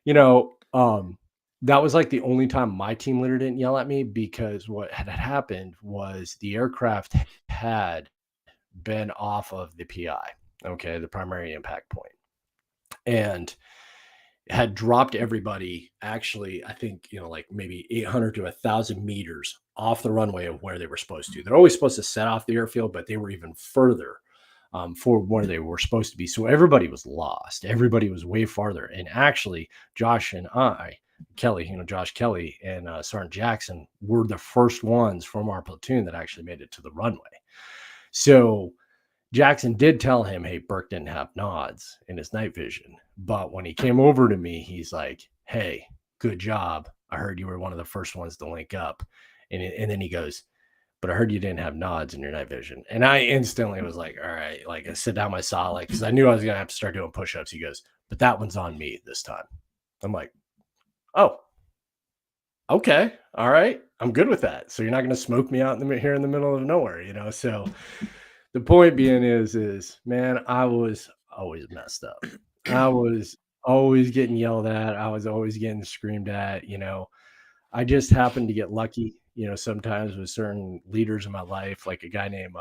you know, that was like the only time my team leader didn't yell at me, because what had happened was the aircraft had been off of the PI, okay, the primary impact point, and had dropped everybody, actually, I think, you know, like maybe 800 to 1,000 meters off the runway of where they were supposed to. They're always supposed to set off the airfield, but they were even further for where they were supposed to be. So everybody was lost. Everybody was way farther. And actually, Josh and Kelly, you know, Josh Kelly and Sergeant Jackson were the first ones from our platoon that actually made it to the runway. So Jackson did tell him, hey, Burke didn't have nods in his night vision. But when he came over to me, he's like, hey, good job. I heard you were one of the first ones to link up. And then he goes, but I heard you didn't have nods in your night vision. And I instantly was like, all right, like I sit down my saw, like, because I knew I was going to have to start doing push-ups. He goes, but that one's on me this time. I'm like, oh, okay. All right. I'm good with that. So you're not going to smoke me out here in the middle of nowhere, you know? So the point being is, man, I was always messed up. I was always getting yelled at. I was always getting screamed at, you know. I just happened to get lucky, you know, sometimes with certain leaders in my life, like a guy named,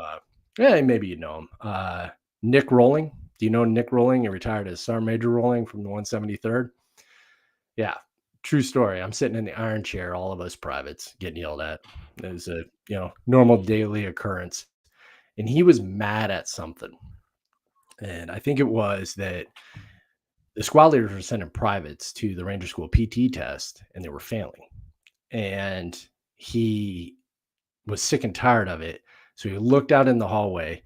maybe you know him, Nick Rolling. Do you know Nick Rolling? He retired as Sergeant Major Rolling from the 173rd. Yeah, true story. I'm sitting in the iron chair, all of us privates getting yelled at. It was a, you know, normal daily occurrence. And he was mad at something. And I think it was that the squad leaders were sending privates to the Ranger School PT test, and they were failing. And he was sick and tired of it. So he looked out in the hallway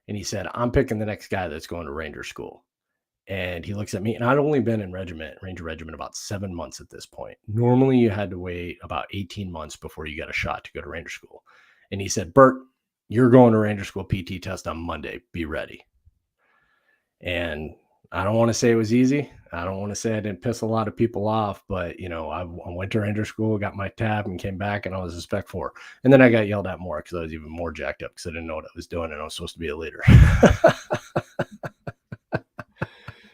and he said, I'm picking the next guy that's going to Ranger School. And he looks at me, and I'd only been in Ranger Regiment, about 7 months at this point. Normally you had to wait about 18 months before you got a shot to go to Ranger School. And he said, Bert, you're going to Ranger School PT test on Monday. Be ready. And I don't want to say it was easy. I don't want to say I didn't piss a lot of people off, but, you know, I went to Ranger School, got my tab, and came back, and I was a Spec 4. And then I got yelled at more because I was even more jacked up because I didn't know what I was doing, and I was supposed to be a leader.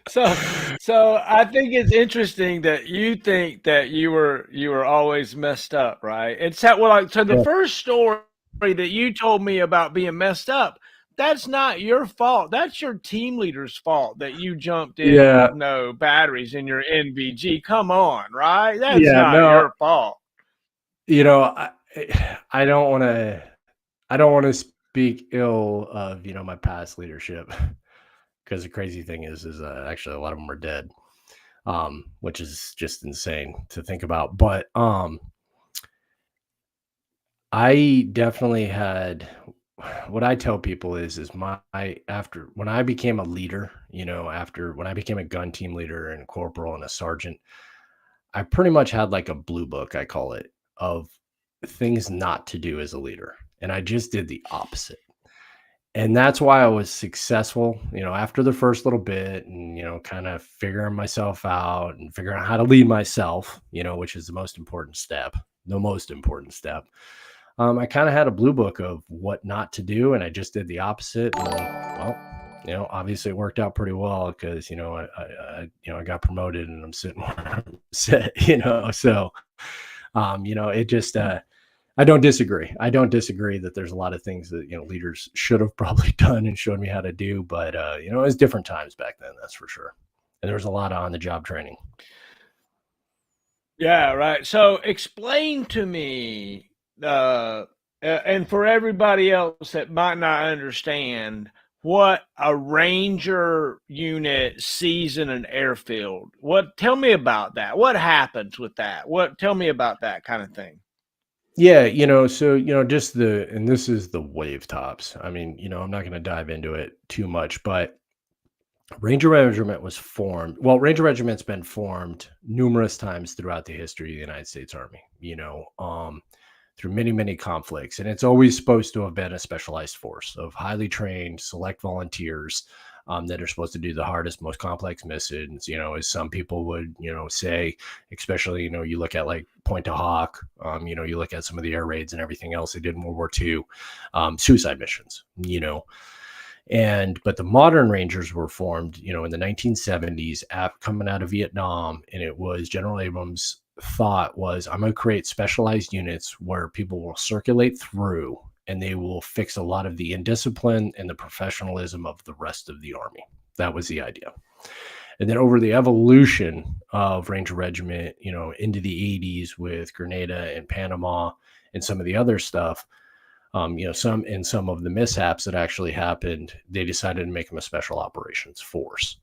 So I think it's interesting that you think that you were always messed up, right? It's that, well, like, so the first story that you told me about being messed up, that's not your fault. That's your team leader's fault that you jumped in Yeah. with no batteries in your NVG. Come on, right? That's Yeah, not no, your fault. you know, I don't want to speak ill of, my past leadership, because the crazy thing is actually a lot of them are dead, which is just insane to think about. But I definitely had, what I tell people is my after when I became a leader, after when I became a gun team leader and a corporal and a sergeant, I pretty much had like a blue book, I call it, of things not to do as a leader. And I just did the opposite. And that's why I was successful, after the first little bit, and, kind of figuring myself out and figuring out how to lead myself, which is the most important step, I kind of had a blue book of what not to do. And I just did the opposite. And, well, obviously it worked out pretty well, because, I got promoted and I'm sitting where I'm set, so, it just, I don't disagree. I don't disagree that there's a lot of things that, leaders should have probably done and showed me how to do. But, it was different times back then, that's for sure. And there was a lot of on-the-job training. Yeah, right. So explain to me, and for everybody else that might not understand, what a Ranger unit sees in an airfield. Tell me about that. What happens with that? Tell me about that kind of thing. Yeah, so, and this is the wave tops. I mean, I'm not going to dive into it too much, but Ranger Regiment was formed. Well, Ranger Regiment's been formed numerous times throughout the history of the United States Army, through many, many conflicts. And it's always supposed to have been a specialized force of highly trained, select volunteers that are supposed to do the hardest, most complex missions, as some people would, say, especially, you look at like Point to Hawk, you look at some of the air raids and everything else they did in World War II, suicide missions, but the modern Rangers were formed, in the 1970s, coming out of Vietnam. And it was General Abrams' thought was, I'm going to create specialized units where people will circulate through and they will fix a lot of the indiscipline and the professionalism of the rest of the Army. That was the idea. And then over the evolution of Ranger Regiment, into the 80s with Grenada and Panama and some of the other stuff, some of the mishaps that actually happened, they decided to make them a special operations force.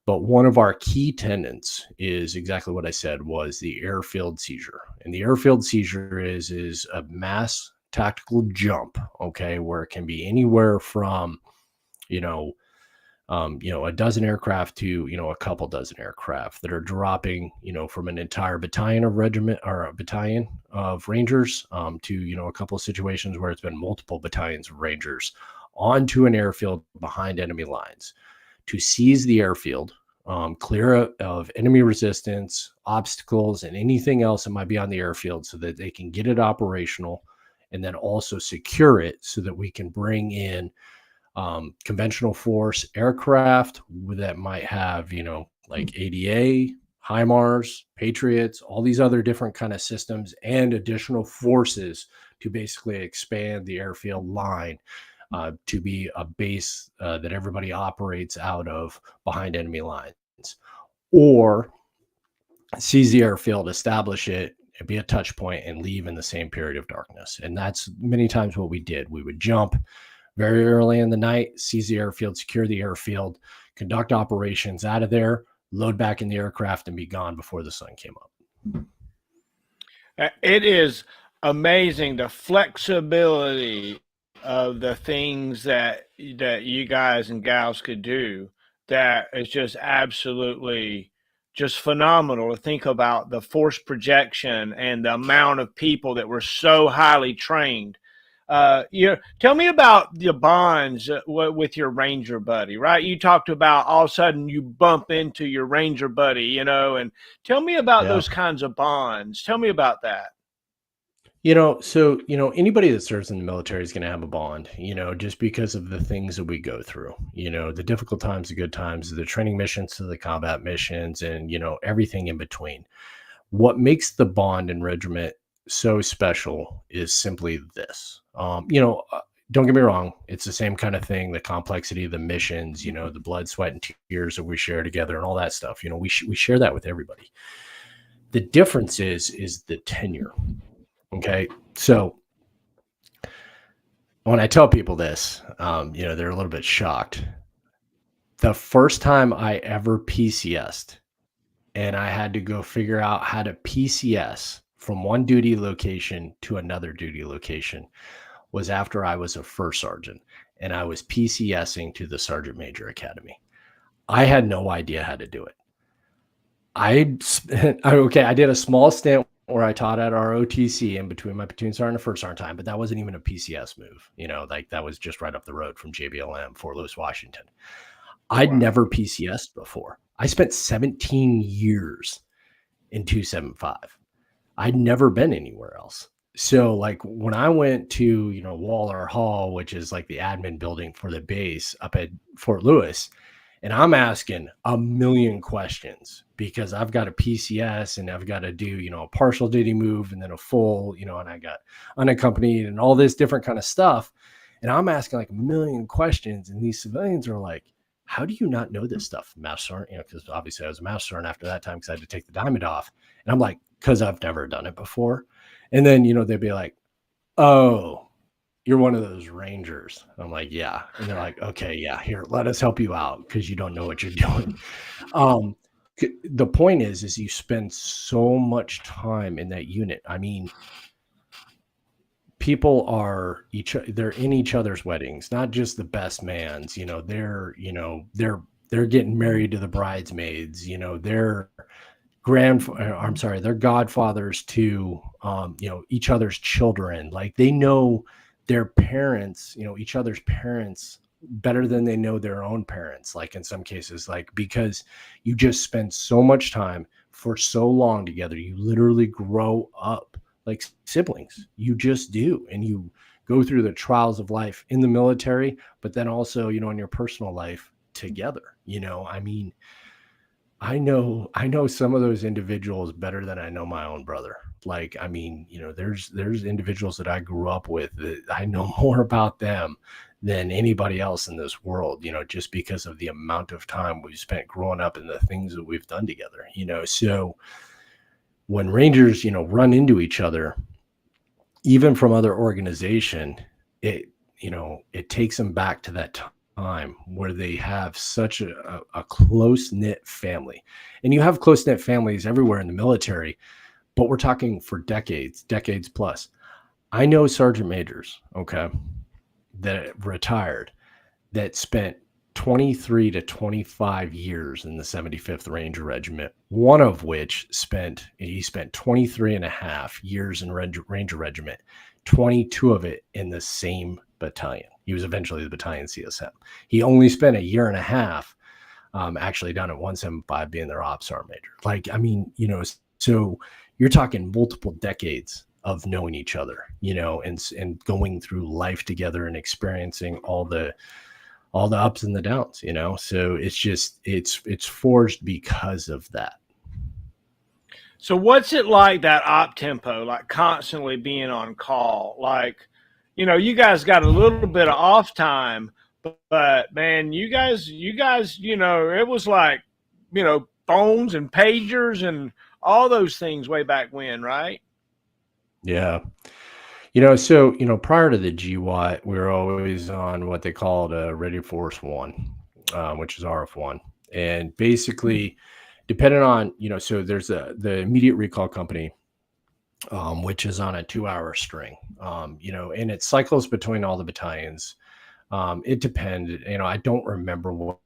But one of our key tenets is exactly what I said, was the airfield seizure. And the airfield seizure is a mass tactical jump, okay, where it can be anywhere from, a dozen aircraft to, a couple dozen aircraft that are dropping, from an entire battalion of regiment or a battalion of Rangers to, a couple of situations where it's been multiple battalions of Rangers onto an airfield behind enemy lines to seize the airfield, clear of enemy resistance, obstacles, and anything else that might be on the airfield so that they can get it operational, and then also secure it so that we can bring in conventional force aircraft that might have, like ADA, HIMARS, Patriots, all these other different kind of systems, and additional forces to basically expand the airfield line to be a base that everybody operates out of behind enemy lines, or seize the airfield, establish it, and be a touch point, and leave in the same period of darkness. And that's many times what we did. We would jump very early in the night, seize the airfield, secure the airfield, conduct operations out of there, load back in the aircraft, and be gone before the sun came up. It is amazing, the flexibility of the things that you guys and gals could do. That is just absolutely just phenomenal to think about, the force projection and the amount of people that were so highly trained. Tell me about the bonds with your Ranger buddy, right? You talked about all of a sudden you bump into your Ranger buddy, and tell me about those kinds of bonds. Tell me about that. So, anybody that serves in the military is going to have a bond, just because of the things that we go through, the difficult times, the good times, the training missions to the combat missions, and, everything in between. What makes the bond in regiment so special is simply this. don't get me wrong, it's the same kind of thing, the complexity, the missions, you know, the blood, sweat, and tears that we share together and all that stuff. You know, we share that with everybody. The difference is the tenure. Okay. So when I tell people this, you know, they're a little bit shocked. The first time I ever PCS'd and I had to go figure out how to PCS from one duty location to another duty location was after I was a first sergeant and I was PCSing to the Sergeant Major Academy. I had no idea how to do it. I did a small stint where I taught at our OTC in between my platoon sergeant and first sergeant time, but that wasn't even a PCS move. You know, like that was just right up the road from JBLM, Fort Lewis, Washington. I'd never PCS'd before. I spent 17 years in 275. I'd never been anywhere else. So like when I went to, you know, Waller Hall, which is like the admin building for the base up at Fort Lewis, and I'm asking a million questions because I've got a PCS and I've got to do, you know, a partial duty move and then a full, you know, and I got unaccompanied and all this different kind of stuff. And I'm asking like a million questions. And these civilians are like, how do you not know this stuff, Master Sergeant? You know, because obviously I was a Master Sergeant after that time because I had to take the diamond off. And I'm like, because I've never done it before. And then, you know, they'd be like, oh, you're one of those Rangers. I'm like, yeah. And they're like, okay, yeah, here, let us help you out because you don't know what you're doing. The point is you spend so much time in that unit. I mean, people are they're in each other's weddings, not just the best man's, you know, they're getting married to the bridesmaids, you know, they're godfathers to, you know, each other's children. Like they know their parents, you know, each other's parents better than they know their own parents. Like in some cases, like, because you just spend so much time for so long together, you literally grow up like siblings. You just do. And you go through the trials of life in the military, but then also, you know, in your personal life together. You know, I mean, I know some of those individuals better than I know my own brother. Like, I mean, you know, there's individuals that I grew up with that I know more about them than anybody else in this world, you know, just because of the amount of time we've spent growing up and the things that we've done together, you know. So when Rangers, you know, run into each other, even from other organization, it, you know, it takes them back to that time where they have such a close-knit family. And you have close-knit families everywhere in the military, but we're talking for decades plus. I know sergeant majors, okay, that retired, that spent 23 to 25 years in the 75th Ranger Regiment, one of which spent 23 and a half years in Ranger Regiment, 22 of it in the same battalion. He was eventually the battalion CSM. He only spent a year and a half actually down at 175 being their ops sergeant major. Like, I mean, you know, so you're talking multiple decades of knowing each other, you know, and going through life together and experiencing all the ups and the downs, you know. So it's just it's forged because of that. So what's it like, that op tempo, like constantly being on call? Like, you know, you guys got a little bit of off time, but man, you guys, you know, it was like, you know, phones and pagers and all those things way back when, right? Yeah. You know, so, you know, prior to the GWAT, we were always on what they called a Ready Force 1, which is RF1. And basically, depending on, you know, so there's the immediate recall company, which is on a 2-hour string, you know, and it cycles between all the battalions. It depended, you know, I don't remember what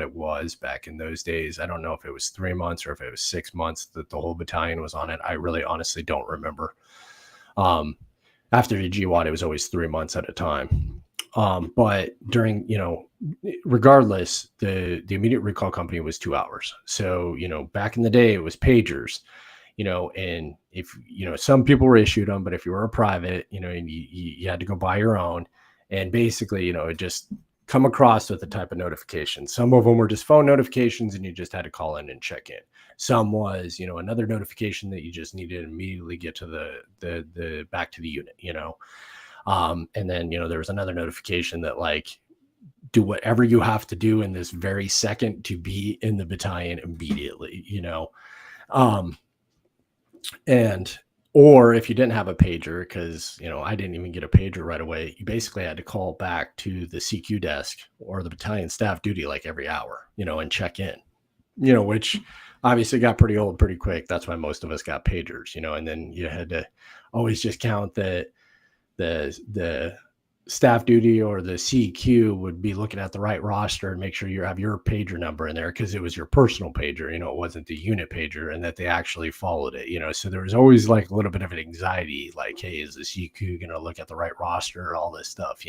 it was back in those days. I don't know if it was 3 months or if it was 6 months that the whole battalion was on it. I really honestly don't remember. After the GWAT, it was always 3 months at a time. But during, you know, regardless, the immediate recall company was 2 hours. So, you know, back in the day, it was pagers, you know, and if, you know, some people were issued them, but if you were a private, you know, and you had to go buy your own, and basically, you know, it just come across with the type of notification. Some of them were just phone notifications and you just had to call in and check in. Some was, you know, another notification that you just needed to immediately get to the back to the unit, you know. And then, there was another notification that like, do whatever you have to do in this very second to be in the battalion immediately, and or if you didn't have a pager, because I didn't even get a pager right away, you basically had to call back to the CQ desk or the battalion staff duty like every hour, and check in, which obviously got pretty old pretty quick. That's why most of us got pagers, and then you had to always just count that the staff duty or the CQ would be looking at the right roster and make sure you have your pager number in there, because it was your personal pager, it wasn't the unit pager, and that they actually followed it, so there was always like a little bit of an anxiety, like, hey, is the CQ going to look at the right roster, all this stuff,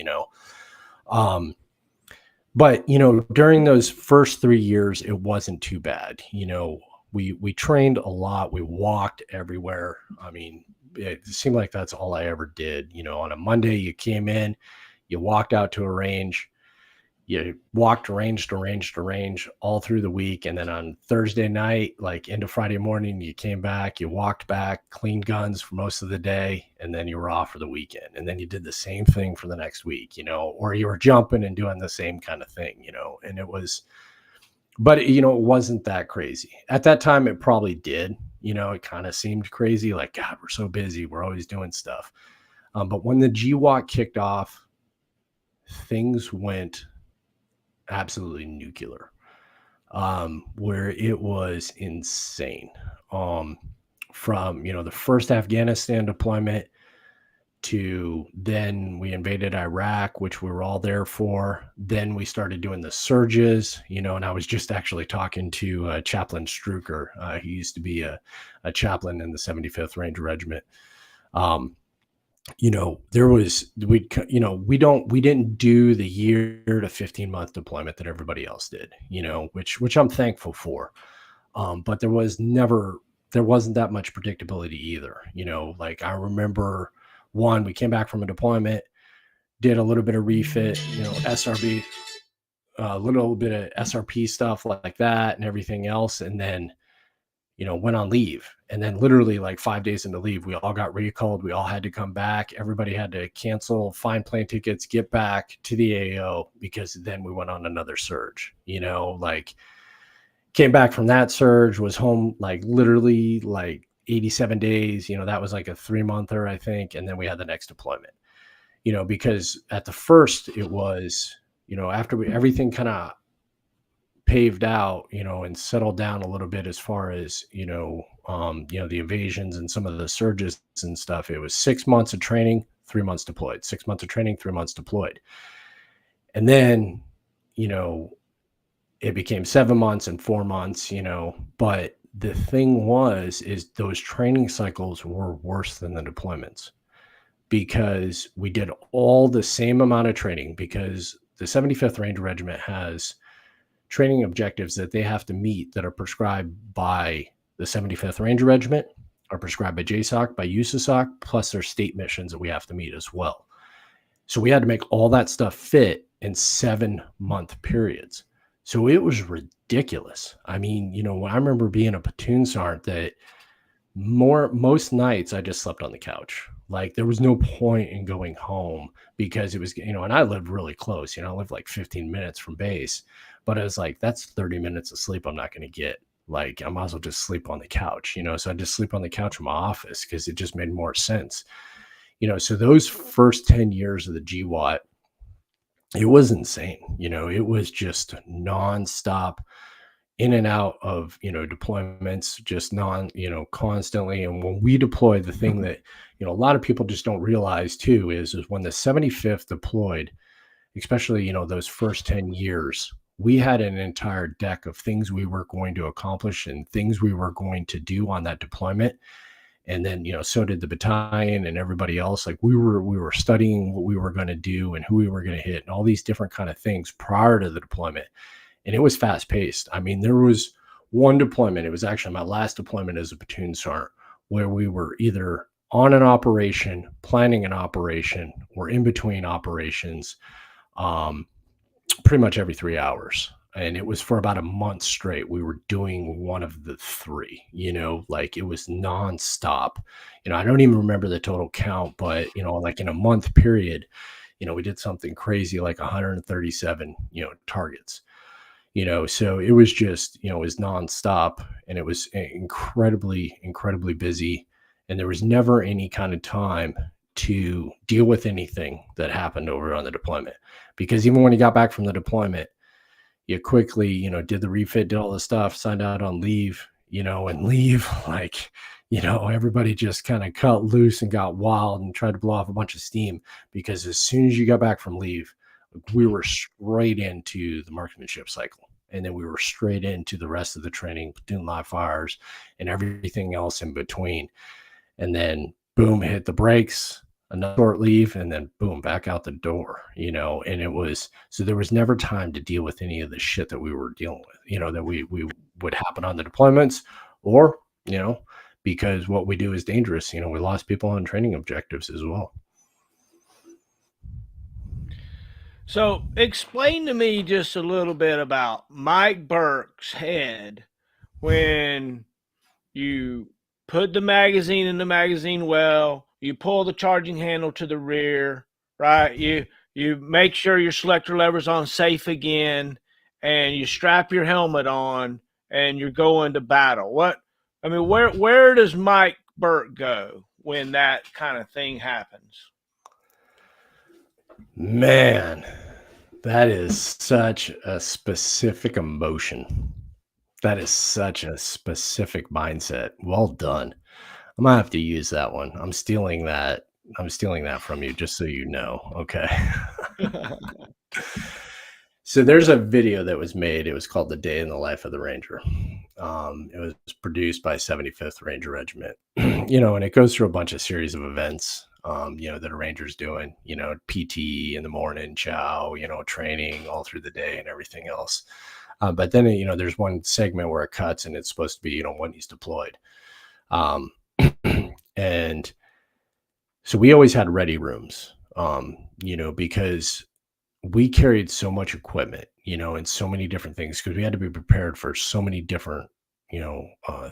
but during those first 3 years, it wasn't too bad. We trained a lot. We walked everywhere. I mean, it seemed like that's all I ever did. On a Monday, you came in, you walked out to a range, you walked range to range to range all through the week. And then on Thursday night, like into Friday morning, you came back, you walked back, cleaned guns for most of the day, and then you were off for the weekend. And then you did the same thing for the next week, or you were jumping and doing the same kind of thing, and it was, but it wasn't that crazy. At that time, it probably did. It kind of seemed crazy, like, God, we're so busy. We're always doing stuff. But when the GWOT kicked off, things went absolutely nuclear, where it was insane. From, the first Afghanistan deployment to then we invaded Iraq, which we were all there for. Then we started doing the surges, and I was just actually talking to Chaplain Struker. He used to be a chaplain in the 75th Ranger Regiment. There was, we didn't do the year to 15-month deployment that everybody else did, which I'm thankful for. But there wasn't that much predictability either. Like I remember, we came back from a deployment, did a little bit of refit, SRB, a little bit of SRP stuff like that and everything else. And then, went on leave. And then literally like 5 days into leave, we all got recalled. We all had to come back. Everybody had to cancel, find plane tickets, get back to the AO, because then we went on another surge, like came back from that surge, was home like literally like 87 days, that was like a 3-monther, I think. And then we had the next deployment, because at the first it was, after everything kind of paved out, and settled down a little bit as far as, the invasions and some of the surges and stuff, it was 6 months of training, 3 months deployed, 6 months of training, 3 months deployed. And then, it became 7 months and 4 months, but the thing is those training cycles were worse than the deployments, because we did all the same amount of training, because the 75th Ranger Regiment has training objectives that they have to meet that are prescribed by the 75th Ranger Regiment, are prescribed by JSOC, by USASOC, plus their state missions that we have to meet as well. So we had to make all that stuff fit in 7-month periods. So it was ridiculous. I mean, I remember being a platoon sergeant that most nights I just slept on the couch. Like there was no point in going home, because it was, and I lived really close, I lived like 15 minutes from base, but I was like, that's 30 minutes of sleep I'm not going to get. Like I might as well just sleep on the couch, so I just sleep on the couch in my office, because it just made more sense. So those first 10 years of the GWOT, it was insane. It was just nonstop in and out of, deployments, just constantly. And when we deployed, the thing that, a lot of people just don't realize too, is when the 75th deployed, especially, those first 10 years, we had an entire deck of things we were going to accomplish and things we were going to do on that deployment. And then, so did the battalion and everybody else. Like we were studying what we were going to do and who we were going to hit and all these different kind of things prior to the deployment. And it was fast paced. I mean, there was one deployment. It was actually my last deployment as a platoon sergeant, where we were either on an operation, planning an operation, or in between operations, pretty much every 3 hours. and it was for about a month straight. We were doing one of the three, like it was nonstop. I don't even remember the total count, but, like in a month period, we did something crazy like 137, targets. So it was just, it was nonstop, and it was incredibly, incredibly busy. And there was never any kind of time to deal with anything that happened over on the deployment, because even when you got back from the deployment, you quickly, did the refit, did all the stuff, signed out on leave, and leave like, everybody just kind of cut loose and got wild and tried to blow off a bunch of steam, because as soon as you got back from leave, we were straight into the marksmanship cycle. And then we were straight into the rest of the training, platoon live fires and everything else in between. And then boom, hit the brakes, another short leave, and then boom, back out the door, and it was, so there was never time to deal with any of the shit that we were dealing with, that we would happen on the deployments, or, because what we do is dangerous. We lost people on training objectives as well. So explain to me just a little bit about Mike Burke's head when you put the magazine in the magazine well, you pull the charging handle to the rear, right? You make sure your selector lever's on safe again, and you strap your helmet on, and you're going to battle. Where does Mike Burke go when that kind of thing happens? Man, that is such a specific emotion. That is such a specific mindset. Well done. I'm gonna have to use that one. I'm stealing that from you, just so you know. Okay. So there's a video that was made. It was called The Day in the Life of the Ranger. It was produced by 75th Ranger Regiment, and it goes through a bunch of series of events, that a ranger's doing, PT in the morning, chow, training all through the day and everything else. But then, there's one segment where it cuts, and it's supposed to be, when he's deployed. And so we always had ready rooms, because we carried so much equipment, and so many different things, because we had to be prepared for so many different,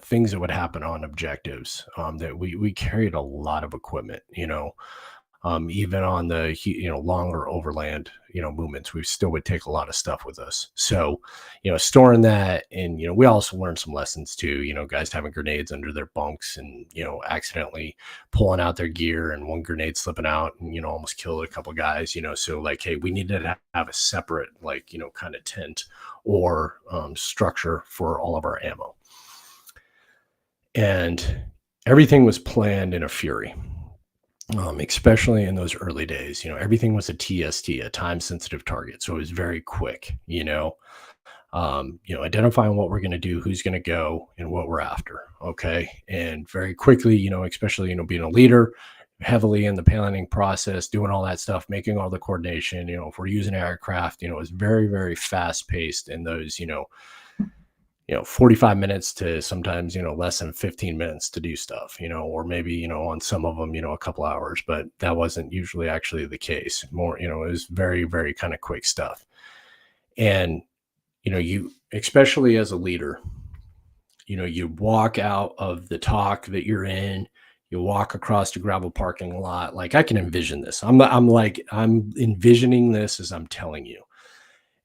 things that would happen on objectives, that we carried a lot of equipment, even on the, longer overland, movements, we still would take a lot of stuff with us. So, storing that, and, we also learned some lessons too, guys having grenades under their bunks, and, accidentally pulling out their gear, and one grenade slipping out and, almost killed a couple of guys, so like, hey, we needed to have a separate, like, kind of tent or structure for all of our ammo. And everything was planned in a fury. Especially in those early days, everything was a TST, a time sensitive target. So it was very quick, identifying what we're going to do, who's going to go, and what we're after. Okay. And very quickly, especially, being a leader, heavily in the planning process, doing all that stuff, making all the coordination, if we're using aircraft, it was very, very fast paced in those, 45 minutes to sometimes, less than 15 minutes to do stuff, or maybe, on some of them, a couple hours, but that wasn't usually actually the case. More, it was very, very kind of quick stuff. And, you, especially as a leader, you walk out of the talk that you're in, you walk across the gravel parking lot. Like, I can envision this. I'm envisioning this as I'm telling you.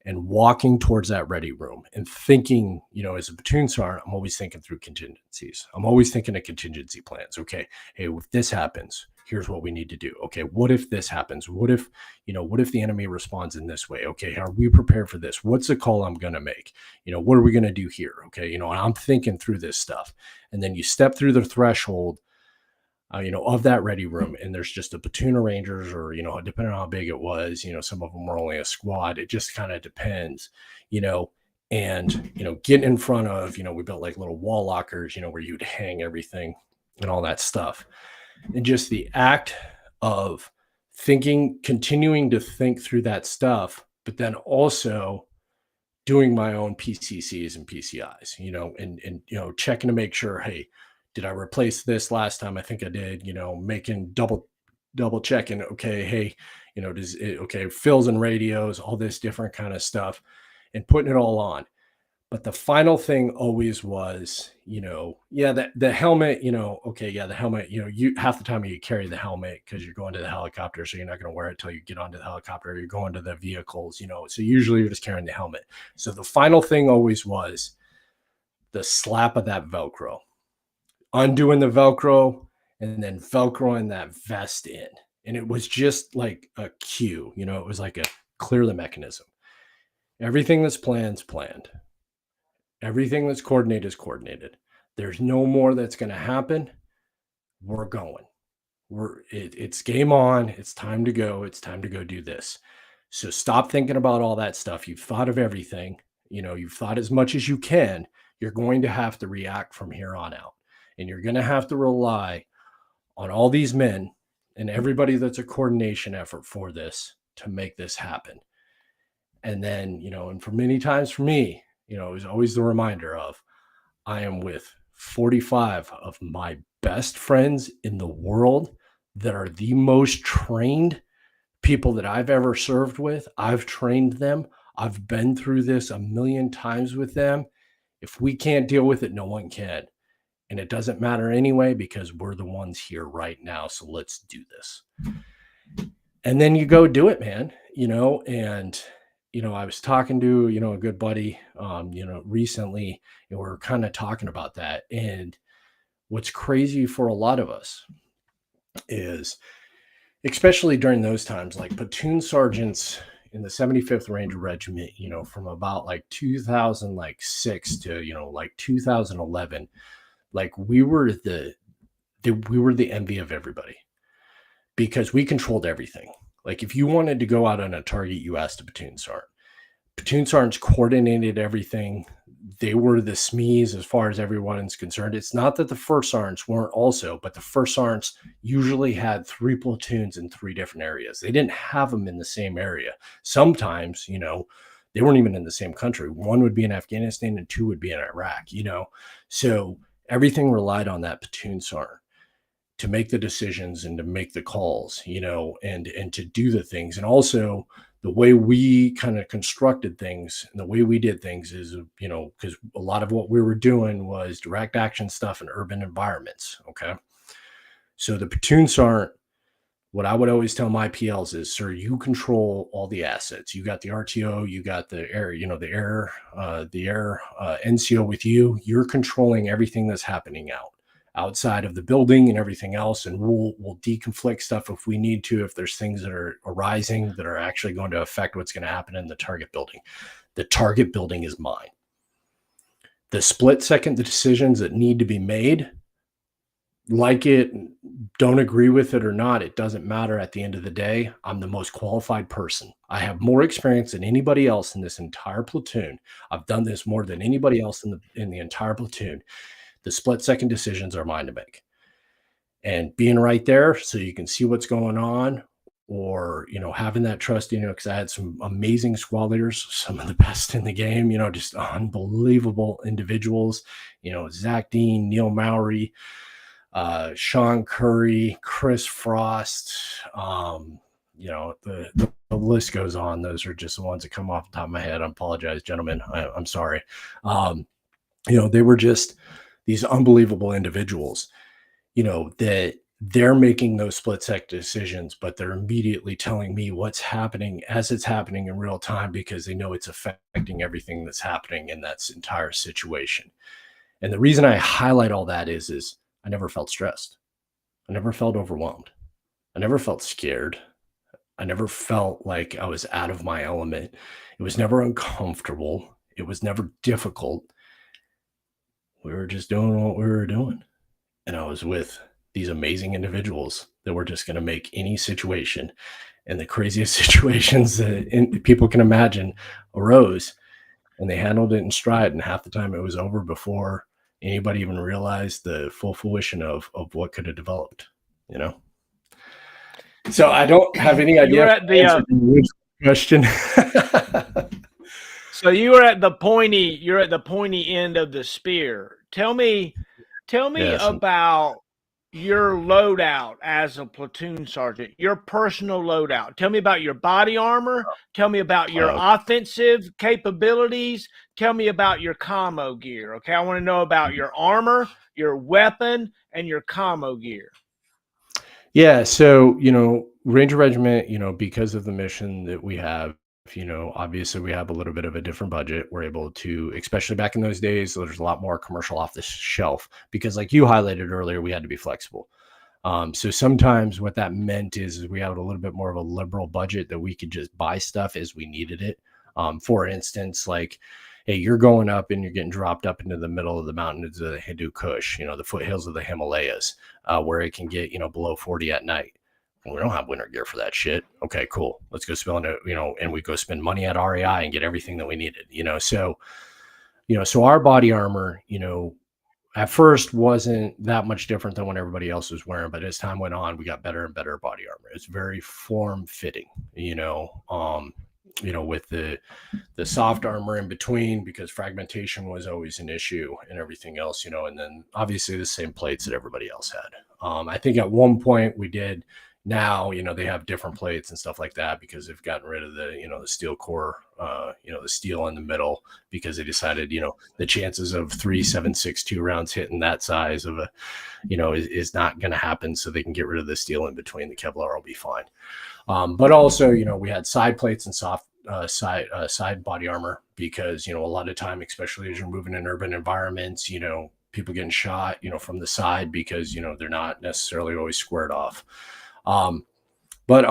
And walking towards that ready room and thinking, as a platoon sergeant, I'm always thinking through contingencies. I'm always thinking of contingency plans. Okay, hey, if this happens, here's what we need to do. Okay, what if this happens? What if the enemy responds in this way? Okay, are we prepared for this? What's the call I'm going to make? What are we going to do here? Okay, and I'm thinking through this stuff. And then you step through the threshold, of that ready room, and there's just a platoon of Rangers, or, depending on how big it was, some of them were only a squad. It just kind of depends, and, getting in front of, we built like little wall lockers, where you'd hang everything and all that stuff. And just the act of continuing to think through that stuff, but then also doing my own PCCs and PCIs, and checking to make sure, hey, did I replace this last time? I think I did, making double checking. Okay. Hey, does it, okay, fills and radios, all this different kind of stuff. and putting it all on. But the final thing always was, the helmet, the helmet, you half the time you carry the helmet because you're going to the helicopter. So you're not going to wear it till you get onto the helicopter. You're going to the vehicles, so usually you're just carrying the helmet. So the final thing always was the slap of that Velcro, undoing the Velcro and then Velcroing that vest in. And it was just like a cue, it was like a clear the mechanism. Everything that's planned is planned. Everything that's coordinated is coordinated. There's no more that's going to happen. We're going. It's game on. It's time to go. It's time to go do this. So stop thinking about all that stuff. You've thought of everything. You've thought as much as you can. You're going to have to react from here on out. And you're going to have to rely on all these men and everybody that's a coordination effort for this to make this happen. And then, and for many times for me, it was always the reminder of I am with 45 of my best friends in the world that are the most trained people that I've ever served with. I've trained them. I've been through this a million times with them. If we can't deal with it, no one can. And it doesn't matter anyway, because we're the ones here right now. So let's do this. And then you go do it, man, and I was talking to, a good buddy, recently, and we were kind of talking about that. And what's crazy for a lot of us is, especially during those times, like platoon sergeants in the 75th Ranger Regiment, from about like 2006 to, 2011, like we were the envy of everybody because we controlled everything. Like if you wanted to go out on a target, you asked a platoon sergeant. Platoon sergeants coordinated everything. They were the SMEs as far as everyone is concerned. It's not that the first sergeants weren't also, but the first sergeants usually had 3 platoons in 3 different areas. They didn't have them in the same area. Sometimes, they weren't even in the same country. 1 would be in Afghanistan and 2 would be in Iraq, So everything relied on that platoon sergeant to make the decisions and to make the calls, and to do the things. And also the way we kind of constructed things and the way we did things is, because a lot of what we were doing was direct action stuff in urban environments. Okay. So the platoon sergeant, what I would always tell my PLs is, sir, you control all the assets. You got the RTO, you got the air, the air NCO with you. You're controlling everything that's happening outside of the building and everything else. And we'll deconflict stuff if we need to, if there's things that are arising that are actually going to affect what's going to happen in the target building. The target building is mine. The split second, the decisions that need to be made, like it, don't agree with it or not, it doesn't matter. At the end of the day, I'm the most qualified person. I have more experience than anybody else in this entire platoon. I've done this more than anybody else in the entire platoon. The split second decisions are mine to make. And being right there so you can see what's going on, or, having that trust, because I had some amazing squad leaders, some of the best in the game, just unbelievable individuals, Zach Dean, Neil Mowry, Sean Curry, Chris Frost, the list goes on. Those are just the ones that come off the top of my head. I apologize, gentlemen. I'm sorry. They were just these unbelievable individuals, that they're making those split second decisions, but they're immediately telling me what's happening as it's happening in real time, because they know it's affecting everything that's happening in that entire situation. And the reason I highlight all that is I never felt stressed. I never felt overwhelmed. I never felt scared. I never felt like I was out of my element. It was never uncomfortable. It was never difficult. We were just doing what we were doing. And I was with these amazing individuals that were just going to make any situation and the craziest situations that people can imagine arose, and they handled it in stride. And half the time it was over before anybody even realized the full fruition of what could have developed, So I don't have any idea. You're at the question. So you're at the pointy end of the spear. Tell me yes. about your loadout as a platoon sergeant, your personal loadout. Tell me about your body armor. Tell me about your offensive capabilities. Tell me about your commo gear. Okay, I want to know about your armor, your weapon, and your commo gear. Yeah, so Ranger Regiment, because of the mission that we have, obviously we have a little bit of a different budget. We're able to, especially back in those days, there's a lot more commercial off the shelf because, like you highlighted earlier, we had to be flexible. So sometimes what that meant is we had a little bit more of a liberal budget that we could just buy stuff as we needed it. For instance, like, hey, you're going up and you're getting dropped up into the middle of the mountains of the Hindu Kush, the foothills of the Himalayas, where it can get, below 40 at night. Well, we don't have winter gear for that shit. Okay, cool. Let's go spend it, and we go spend money at REI and get everything that we needed, so our body armor, at first wasn't that much different than what everybody else was wearing, but as time went on, we got better and better body armor. It's very form fitting, with the soft armor in between, because fragmentation was always an issue and everything else, and then obviously the same plates that everybody else had. I think at one point we did. Now, they have different plates and stuff like that because they've gotten rid of the, the steel core, the steel in the middle, because they decided, the chances of 3 7.62 rounds hitting that size of a, is not going to happen. So they can get rid of the steel in between. The Kevlar will be fine. But also, we had side plates and soft side body armor because, a lot of time, especially as you're moving in urban environments, people getting shot, from the side because, they're not necessarily always squared off. But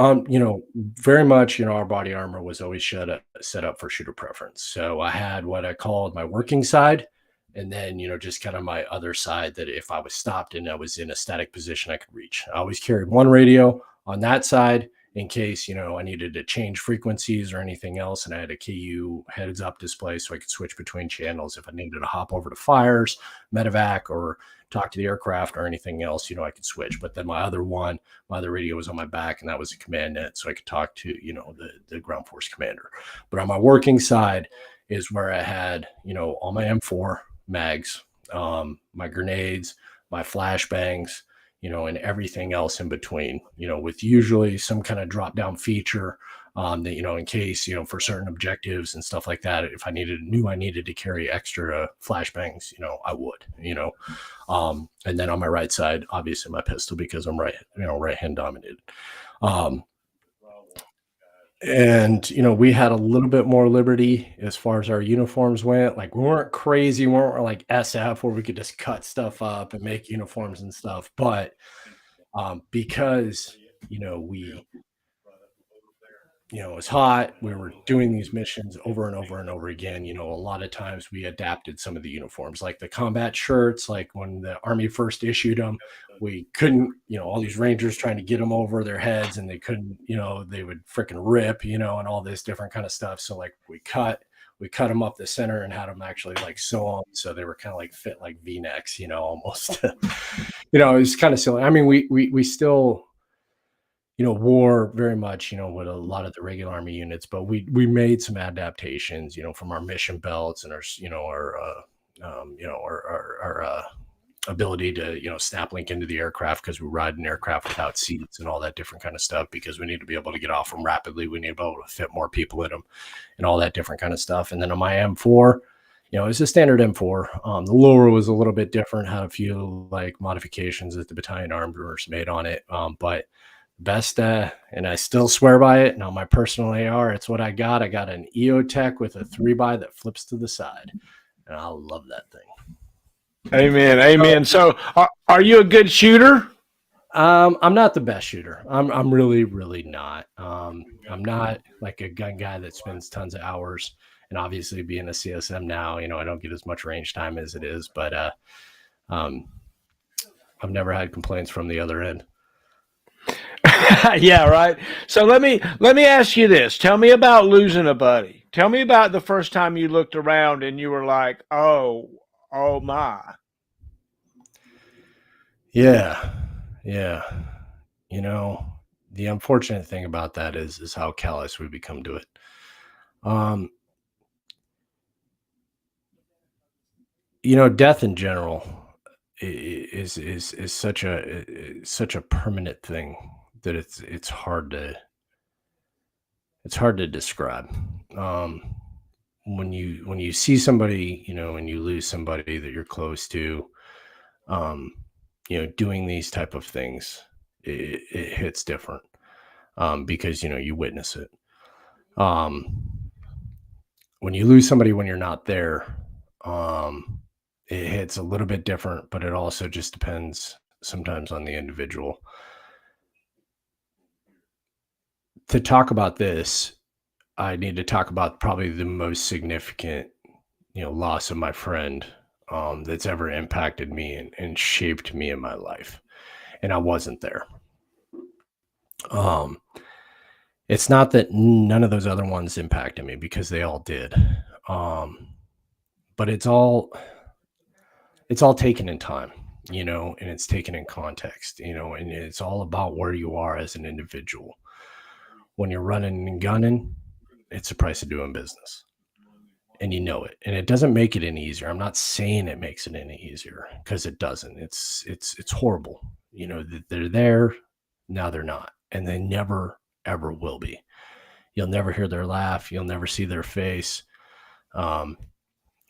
very much, our body armor was always set up for shooter preference. So I had what I called my working side, and then, just kind of my other side that if I was stopped and I was in a static position, I could reach. I always carried one radio on that side in case, I needed to change frequencies or anything else. And I had a KU heads up display so I could switch between channels if I needed to hop over to fires, medevac, or talk to the aircraft or anything else, I could switch. But then my other radio was on my back, and that was a command net. So I could talk to, the ground force commander. But on my working side is where I had, all my M4 mags, my grenades, my flashbangs, and everything else in between, with usually some kind of drop down feature that, in case, for certain objectives and stuff like that, if I knew I needed to carry extra flashbangs, I would, and then on my right side, obviously my pistol, because I'm right hand dominated. And, we had a little bit more liberty as far as our uniforms went. Like, we weren't crazy. We weren't like SF where we could just cut stuff up and make uniforms and stuff. But because, we, it was hot, we were doing these missions over and over and over again. A lot of times we adapted some of the uniforms, like the combat shirts. Like when the Army first issued them, we couldn't, all these Rangers trying to get them over their heads, and they couldn't, they would freaking rip, and all this different kind of stuff. So like we cut them up the center and had them actually like sew them, so they were kind of like fit like V-necks, almost. It was kind of silly. I mean, we still, wore very much, with a lot of the regular Army units, but we made some adaptations, from our mission belts and our ability to, snap link into the aircraft, because we ride an aircraft without seats and all that different kind of stuff, because we need to be able to get off them rapidly. We need to be able to fit more people in them and all that different kind of stuff. And then on my M4, it's a standard M4. The lower was a little bit different, had a few like modifications that the battalion armorers made on it. But best, and I still swear by it. Now my personal AR, it's what I got. I got an EOTech with a 3x that flips to the side, and I love that thing. Amen. So are you a good shooter? I'm not the best shooter. I'm really, really not. I'm not like a gun guy that spends tons of hours, and obviously being a CSM now, I don't get as much range time as it is, but I've never had complaints from the other end. Yeah, right. So let me ask you this. Tell me about losing a buddy. Tell me about the first time you looked around and you were like, oh my. Yeah. The unfortunate thing about that is how callous we become to it. Death in general is such a permanent thing that it's hard to describe. When you see somebody, and you lose somebody that you're close to, doing these type of things, it hits different, because you witness it. When you lose somebody when you're not there, it hits a little bit different, but it also just depends sometimes on the individual. To talk about this, I need to talk about probably the most significant, loss of my friend, that's ever impacted me and shaped me in my life. And I wasn't there. It's not that none of those other ones impacted me, because they all did. But it's all taken in time, and it's taken in context, and it's all about where you are as an individual. When you're running and gunning, it's the price of doing business, and it, and it doesn't make it any easier. I'm not saying it makes it any easier, because it doesn't. It's horrible. They're there, now they're not, and they never ever will be. You'll never hear their laugh. You'll never see their face. You'll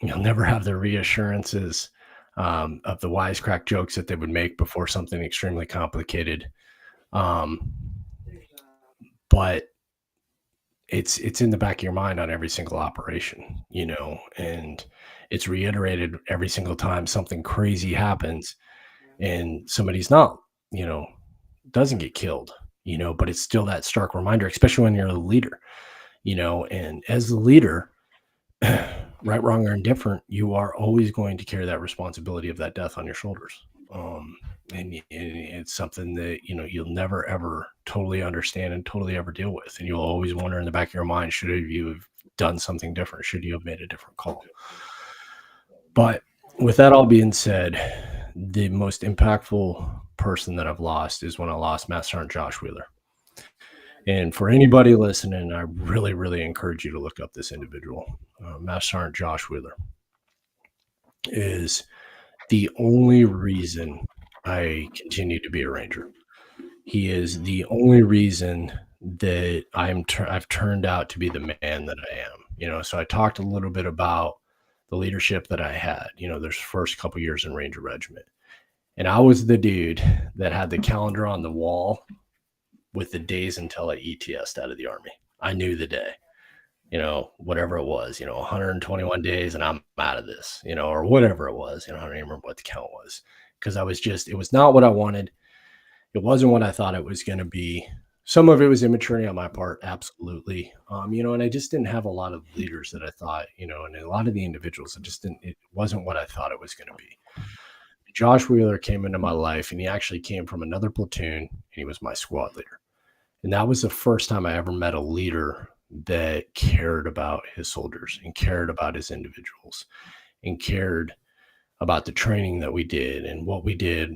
never have their reassurances, of the wisecrack jokes that they would make before something extremely complicated. But it's in the back of your mind on every single operation, and it's reiterated every single time something crazy happens and somebody's not, doesn't get killed, but it's still that stark reminder, especially when you're the leader, and as the leader, right, wrong, or indifferent, you are always going to carry that responsibility of that death on your shoulders. And it's something that, you'll never, ever totally understand and totally ever deal with. And you'll always wonder in the back of your mind, should you have done something different? Should you have made a different call? But with that all being said, the most impactful person that I've lost is when I lost Master Sergeant Josh Wheeler. And for anybody listening, I really, really encourage you to look up this individual. Master Sergeant Josh Wheeler is the only reason I continue to be a Ranger. He is the only reason that I've turned out to be the man that I am. So I talked a little bit about the leadership that I had, those first couple years in Ranger Regiment. And I was the dude that had the calendar on the wall with the days until I ETS'd out of the Army. I knew the day, whatever it was, 121 days and I'm out of this, or whatever it was, I don't even remember what the count was, because it was not what I wanted. It wasn't what I thought it was going to be. Some of it was immaturity on my part. Absolutely. And I just didn't have a lot of leaders that I thought, and a lot of the individuals, it wasn't what I thought it was going to be. Josh Wheeler came into my life, and he actually came from another platoon, and he was my squad leader. And that was the first time I ever met a leader that cared about his soldiers and cared about his individuals and cared about the training that we did and what we did,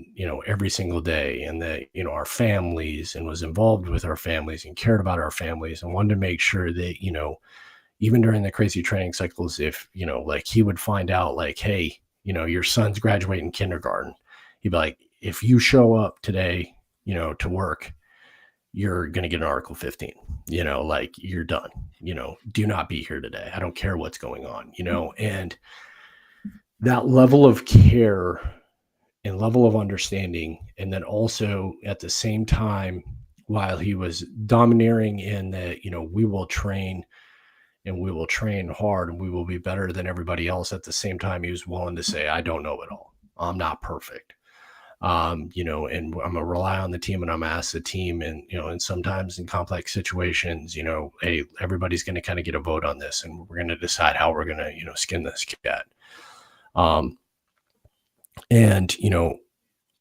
every single day, and that, our families, and was involved with our families and cared about our families and wanted to make sure that, even during the crazy training cycles, if, like he would find out like, hey, your son's graduating kindergarten. He'd be like, if you show up today, to work, you're going to get an Article 15, like you're done, do not be here today. I don't care what's going on, and that level of care and level of understanding. And then also at the same time, while he was domineering in that, we will train and we will train hard and we will be better than everybody else. At the same time, he was willing to say, I don't know it all. I'm not perfect. And I'm gonna rely on the team and I'm gonna ask the team, and, and sometimes in complex situations, hey, everybody's going to kind of get a vote on this and we're going to decide how we're going to, skin this cat. And,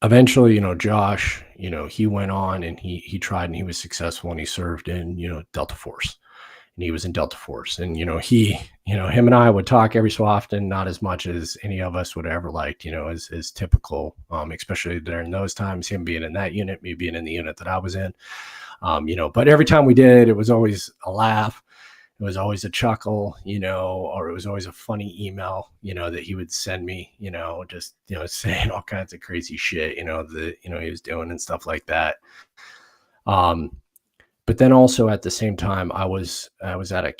eventually, Josh, he went on and he tried and he was successful and he served in, Delta Force. And he was in Delta Force, and, him and I would talk every so often, not as much as any of us would ever liked, as typical, especially during those times, him being in that unit, me being in the unit that I was in, but every time we did, it was always a laugh. it was always a chuckle, or it was always a funny email, that he would send me, just, saying all kinds of crazy shit, that, he was doing and stuff like that. But then also at the same time, I was at a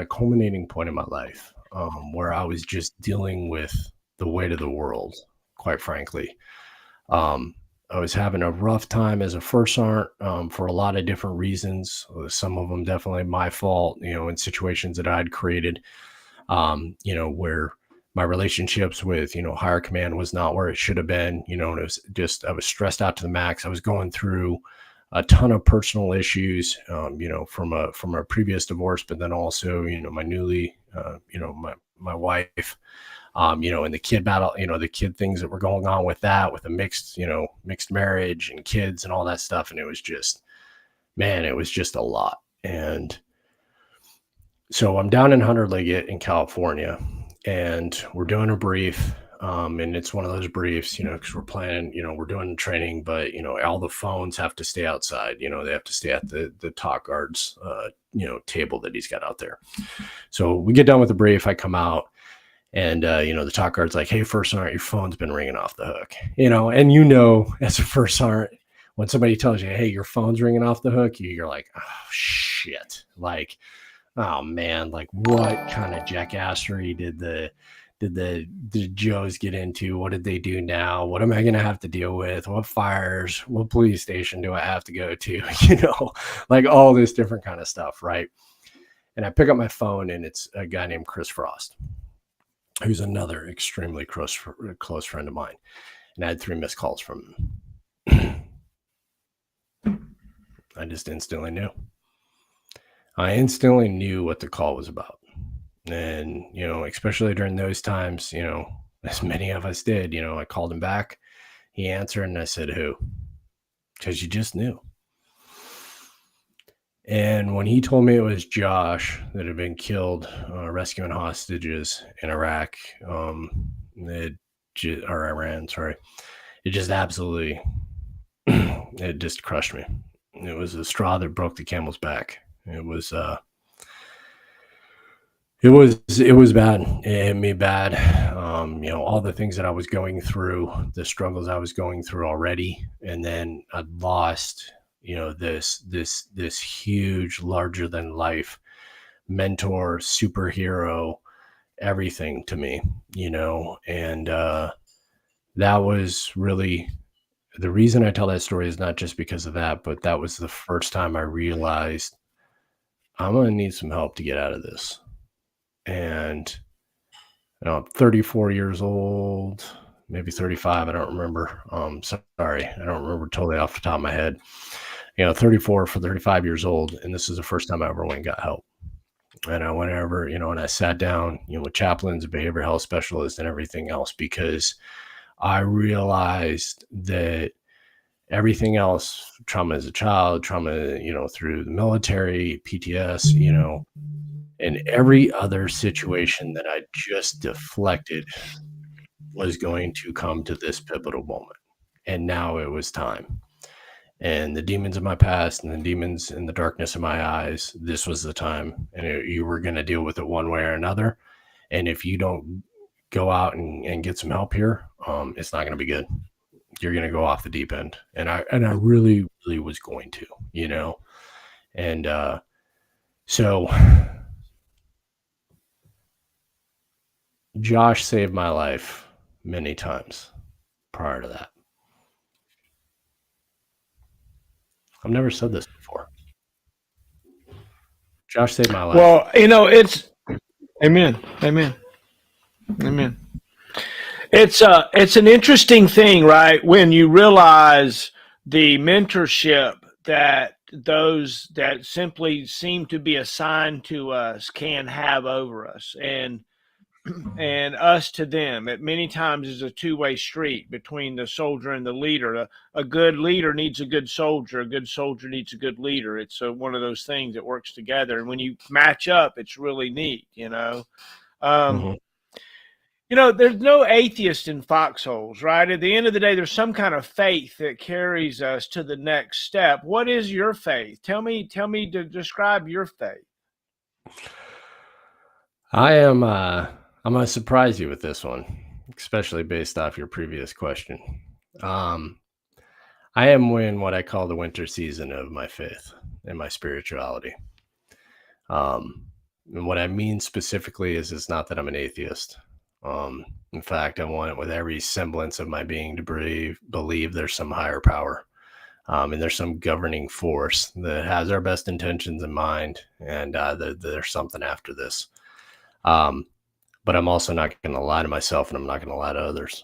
culminating point in my life, where I was just dealing with the weight of the world, quite frankly. I was having a rough time as a first sergeant, for a lot of different reasons. Some of them definitely my fault, in situations that I'd created, where my relationships with, higher command was not where it should have been, and it was just, I was stressed out to the max. I was going through a ton of personal issues, from a previous divorce, but then also, my newly, my wife, and the kid battle, the kid things that were going on with that, with a mixed marriage and kids and all that stuff. And it was just, man, it was just a lot. And so I'm down in Hunter Liggett in California, and we're doing a brief. And it's one of those briefs, because we're planning, we're doing training, but, all the phones have to stay outside, they have to stay at the talk guard's, table that he's got out there. So we get done with the brief. I come out, and, the talk guard's like, "Hey, first sergeant, your phone's been ringing off the hook," and, as a first sergeant, when somebody tells you, "Hey, your phone's ringing off the hook," you're like, "Oh shit." Like, oh man, like what kind of jackassery did the Joes get into? What did they do now? What am I going to have to deal with? What fires? What police station do I have to go to? Like all this different kind of stuff. Right. And I pick up my phone, and it's a guy named Chris Frost, who's another extremely close friend of mine. And I had 3 missed calls from him. I just instantly knew. I instantly knew what the call was about. And, especially during those times, as many of us did, I called him back. He answered, and I said, "Who?" Because you just knew. And when he told me it was Josh that had been killed rescuing hostages in Iraq, or Iran, sorry, it just absolutely, it just crushed me. It was the straw that broke the camel's back. It was bad. It hit me bad. All the things that I was going through, the struggles I was going through already, and then I'd lost, this huge, larger than life mentor, superhero, everything to me, and that was really the reason I tell that story, is not just because of that, but that was the first time I realized I'm going to need some help to get out of this. And I'm 34 years old, maybe 35. I don't remember. Sorry, I don't remember totally off the top of my head. 34 for 35 years old. And this is the first time I ever went and got help. And I went over, and I sat down, with chaplains, behavioral health specialists, and everything else, because I realized that everything else, trauma as a child, trauma, through the military, PTS, and every other situation that I just deflected was going to come to this pivotal moment. And now it was time. And the demons of my past and the demons in the darkness of my eyes, this was the time. And you were going to deal with it one way or another. And if you don't go out and get some help here, it's not going to be good. You're going to go off the deep end. And I really, really was going to, And so Josh saved my life many times prior to that. I've never said this before. Josh saved my life. Well, it's amen. It's an interesting thing, right? When you realize the mentorship that those that simply seem to be assigned to us can have over us, and us to them. It many times is a two-way street between the soldier and the leader. A good leader needs a good soldier. A good soldier needs a good leader. It's one of those things that works together. And when you match up, it's really neat, there's no atheist in foxholes, right? At the end of the day, there's some kind of faith that carries us to the next step. What is your faith? Tell me to describe your faith. I'm gonna surprise you with this one, especially based off your previous question. Um, I am in what I call the winter season of my faith and my spirituality. And what I mean specifically is it's not that I'm an atheist. In fact, I want it with every semblance of my being to believe there's some higher power. And there's some governing force that has our best intentions in mind, and there's something after this. But I'm also not going to lie to myself, and I'm not going to lie to others.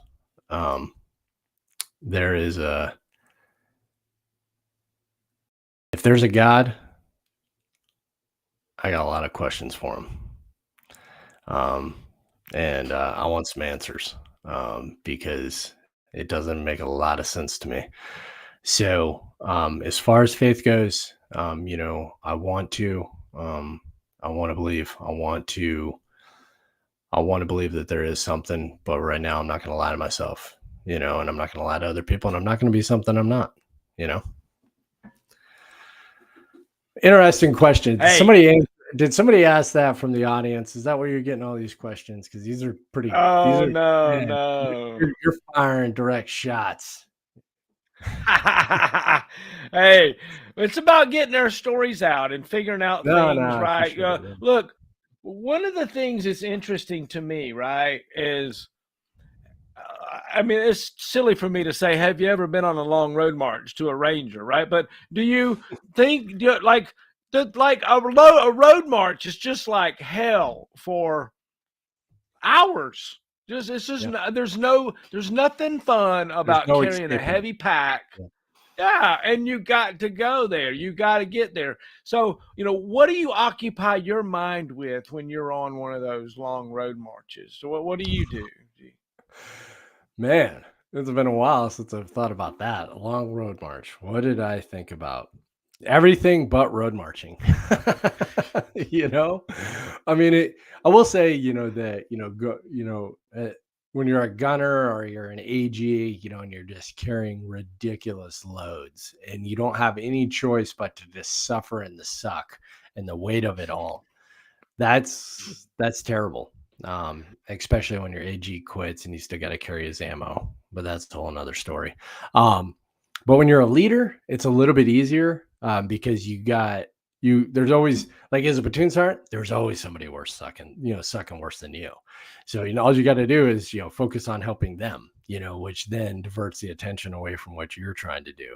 If there's a God, I got a lot of questions for him. And I want some answers, because it doesn't make a lot of sense to me. So, as far as faith goes, I want to believe. I want to believe that there is something, but right now I'm not going to lie to myself, and I'm not going to lie to other people, and I'm not going to be something I'm not, Interesting question. Hey. Did somebody ask that from the audience? Is that where you're getting all these questions? Because these are pretty. Oh, these are, no. You're firing direct shots. Hey, it's about getting our stories out and figuring out things, right? Sure, Look, one of the things that's interesting to me, right, is, I mean, it's silly for me to say, have you ever been on a long road march to a ranger, right? But do you think, like a road march is just like hell for hours? It's just there's nothing fun about carrying a heavy pack. Yeah, and you got to go there. You got to get there. So, what do you occupy your mind with when you're on one of those long road marches? So what do you do? Man, it's been a while since I've thought about that. A long road march. What did I think about? Everything but road marching. I mean, I will say, that, when you're a gunner or you're an AG, and you're just carrying ridiculous loads and you don't have any choice but to just suffer in the suck and the weight of it all. That's terrible. Especially when your AG quits and you still got to carry his ammo, but that's a whole nother story. But when you're a leader, it's a little bit easier, because there's always, like, as a platoon sergeant, there's always somebody worse sucking worse than you. So, all you got to do is, focus on helping them, which then diverts the attention away from what you're trying to do,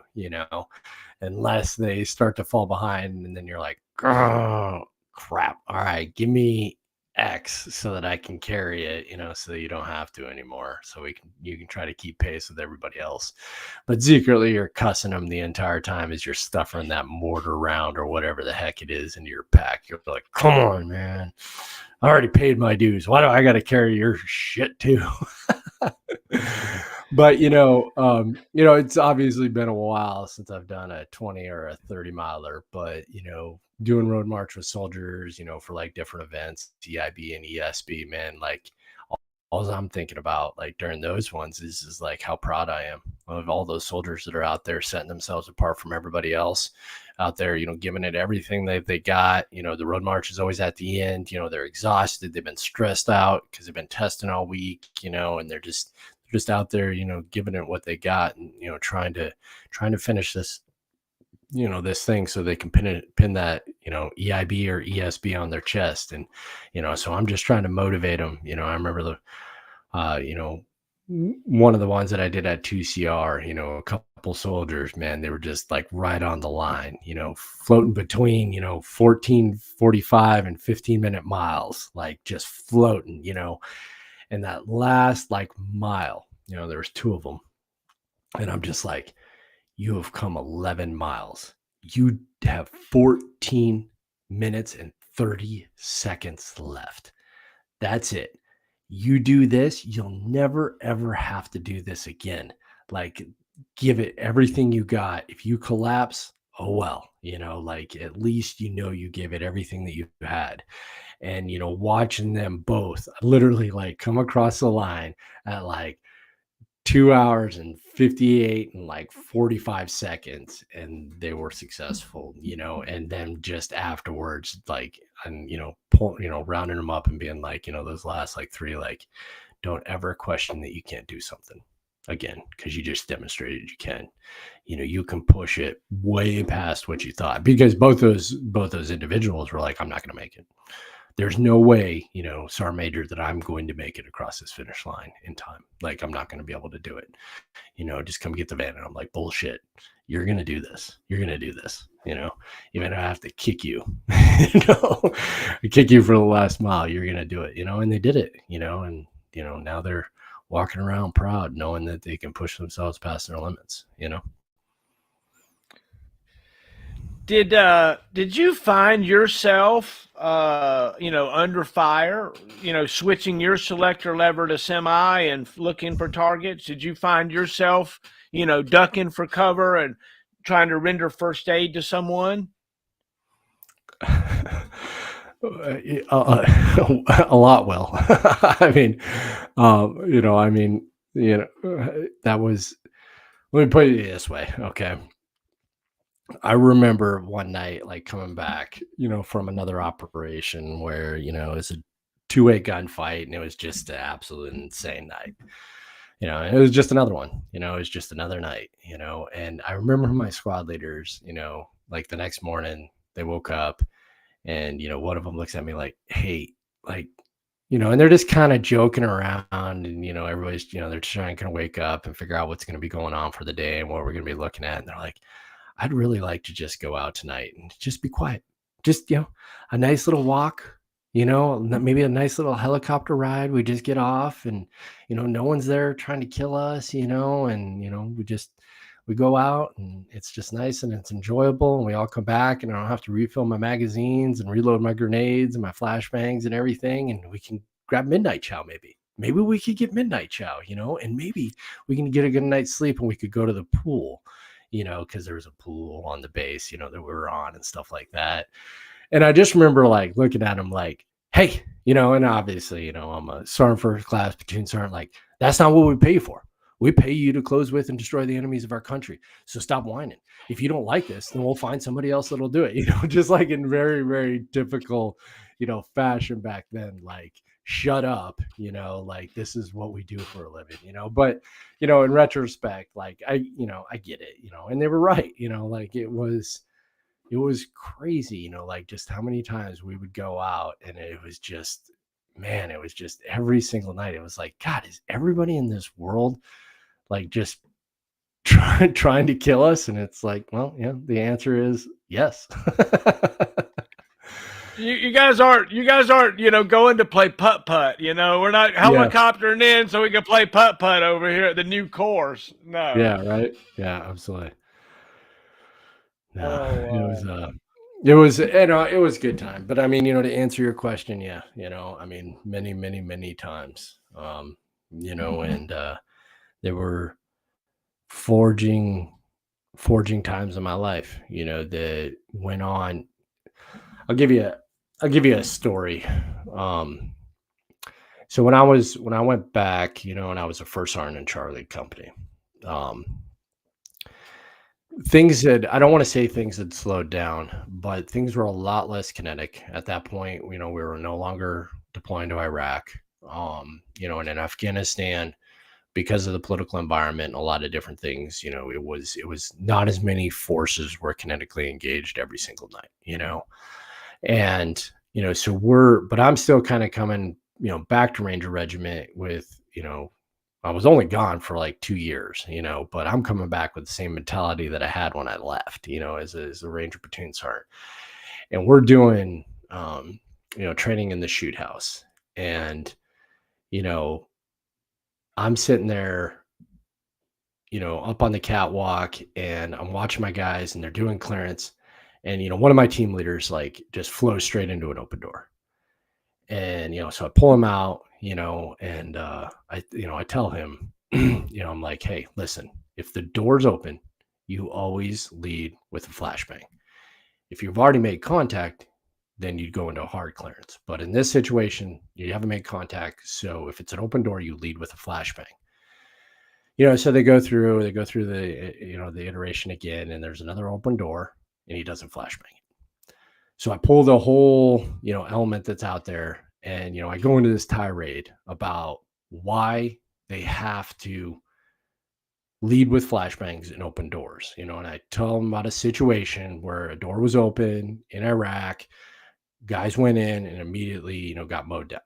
unless they start to fall behind and then you're like, oh, crap. All right, give me X so that I can carry it, so that you don't have to anymore. So you can try to keep pace with everybody else. But secretly you're cussing them the entire time as you're stuffing that mortar round or whatever the heck it is into your pack. You're like, come on, man. I already paid my dues. Why do I got to carry your shit too? But, it's obviously been a while since I've done a 20 or a 30 miler, but, doing road march with soldiers, for like different events, EIB and ESB, man, like all I'm thinking about, like, during those ones is like how proud I am of all those soldiers that are out there setting themselves apart from everybody else out there, giving it everything they got. The road march is always at the end, they're exhausted, they've been stressed out because they've been testing all week, and they're just out there, giving it what they got, and, trying to finish this, this thing so they can pin that, EIB or ESB on their chest. And, so I'm just trying to motivate them. I remember one of the ones that I did at 2CR, a couple soldiers, man, they were just like right on the line, floating between, 14:45 and 15-minute miles, like just floating, and that last like mile, there was two of them. And I'm just like, you have come 11 miles. You have 14 minutes and 30 seconds left. That's it. You do this, you'll never, ever have to do this again. Like, give it everything you got. If you collapse, oh well, like, at least you gave it everything that you had. And, watching them both literally like come across the line at like 2 hours and 58 and like 45 seconds, and they were successful, and then just afterwards, like, and, rounding them up and being like, those last like 3, like, don't ever question that you can't do something again, because you just demonstrated you can. You can push it way past what you thought, because both those individuals were like, I'm not going to make it. There's no way, Sergeant Major, that I'm going to make it across this finish line in time. Like, I'm not going to be able to do it. Just come get the van. And I'm like, bullshit. You're going to do this. You're going to do this. Even if I have to kick you, kick you for the last mile, you're going to do it, and they did it, and, now they're walking around proud, knowing that they can push themselves past their limits, Did you find yourself, under fire, switching your selector lever to semi and looking for targets? Did you find yourself, ducking for cover and trying to render first aid to someone? A lot. Well, I mean, that was, let me put it this way. Okay. I remember one night, like, coming back, from another operation where, it was a 2-way gunfight, and it was just an absolute insane night. It was just another one, it was just another night, and I remember my squad leaders, like, the next morning they woke up, and, one of them looks at me like, hey, like, and they're just kind of joking around, and, everybody's, they're trying to kind of wake up and figure out what's going to be going on for the day and what we're going to be looking at. And they're like, I'd really like to just go out tonight and just be quiet. Just, a nice little walk, maybe a nice little helicopter ride. We just get off and, no one's there trying to kill us, and, we go out and it's just nice and it's enjoyable. And we all come back and I don't have to refill my magazines and reload my grenades and my flashbangs and everything. And we can grab midnight chow maybe. Maybe we could get midnight chow, and maybe we can get a good night's sleep and we could go to the pool. Because there was a pool on the base, that we were on and stuff like that. And I just remember, like, looking at him like, hey, and obviously, I'm a sergeant first class, platoon sergeant. Like, that's not what we pay you for. We pay you to close with and destroy the enemies of our country. So stop whining. If you don't like this, then we'll find somebody else that'll do it. Just like in very, very typical, fashion back then, like, shut up, like, this is what we do for a living, but, in retrospect, like, I get it, and they were right, like, it was crazy, like, just how many times we would go out and it was just, man, it was just every single night. It was like, God, is everybody in this world, like, just trying to kill us? And it's like, well, yeah, the answer is yes. You guys aren't, going to play putt-putt, we're not helicoptering in so we can play putt-putt over here at the new course. No. Yeah. Right. Yeah, absolutely. No, it was it was a good time, but I mean, to answer your question, yeah, I mean, many, many, many times, and, there were forging times in my life, that went on. I'll give you a story. So when I went back, and I was a first sergeant in Charlie Company, I don't want to say things had slowed down, but things were a lot less kinetic at that point. We were no longer deploying to Iraq, and in Afghanistan, because of the political environment and a lot of different things, it was not as many forces were kinetically engaged every single night, and, but I'm still kind of coming, back to Ranger Regiment with, I was only gone for like 2 years, but I'm coming back with the same mentality that I had when I left, as a Ranger platoon sergeant. And we're doing, training in the shoot house. And, I'm sitting there, up on the catwalk, and I'm watching my guys and they're doing clearance. And, one of my team leaders, like, just flows straight into an open door. And, so I pull him out, and I tell him, I'm like, hey, listen, if the door's open, you always lead with a flashbang. If you've already made contact, then you'd go into a hard clearance. But in this situation, you haven't made contact. So if it's an open door, you lead with a flashbang. So they go through the, the iteration again, and there's another open door, and he doesn't flashbang it. So I pull the whole, element that's out there, and, I go into this tirade about why they have to lead with flashbangs and open doors, and I tell them about a situation where a door was open in Iraq, guys went in and immediately, got mowed down.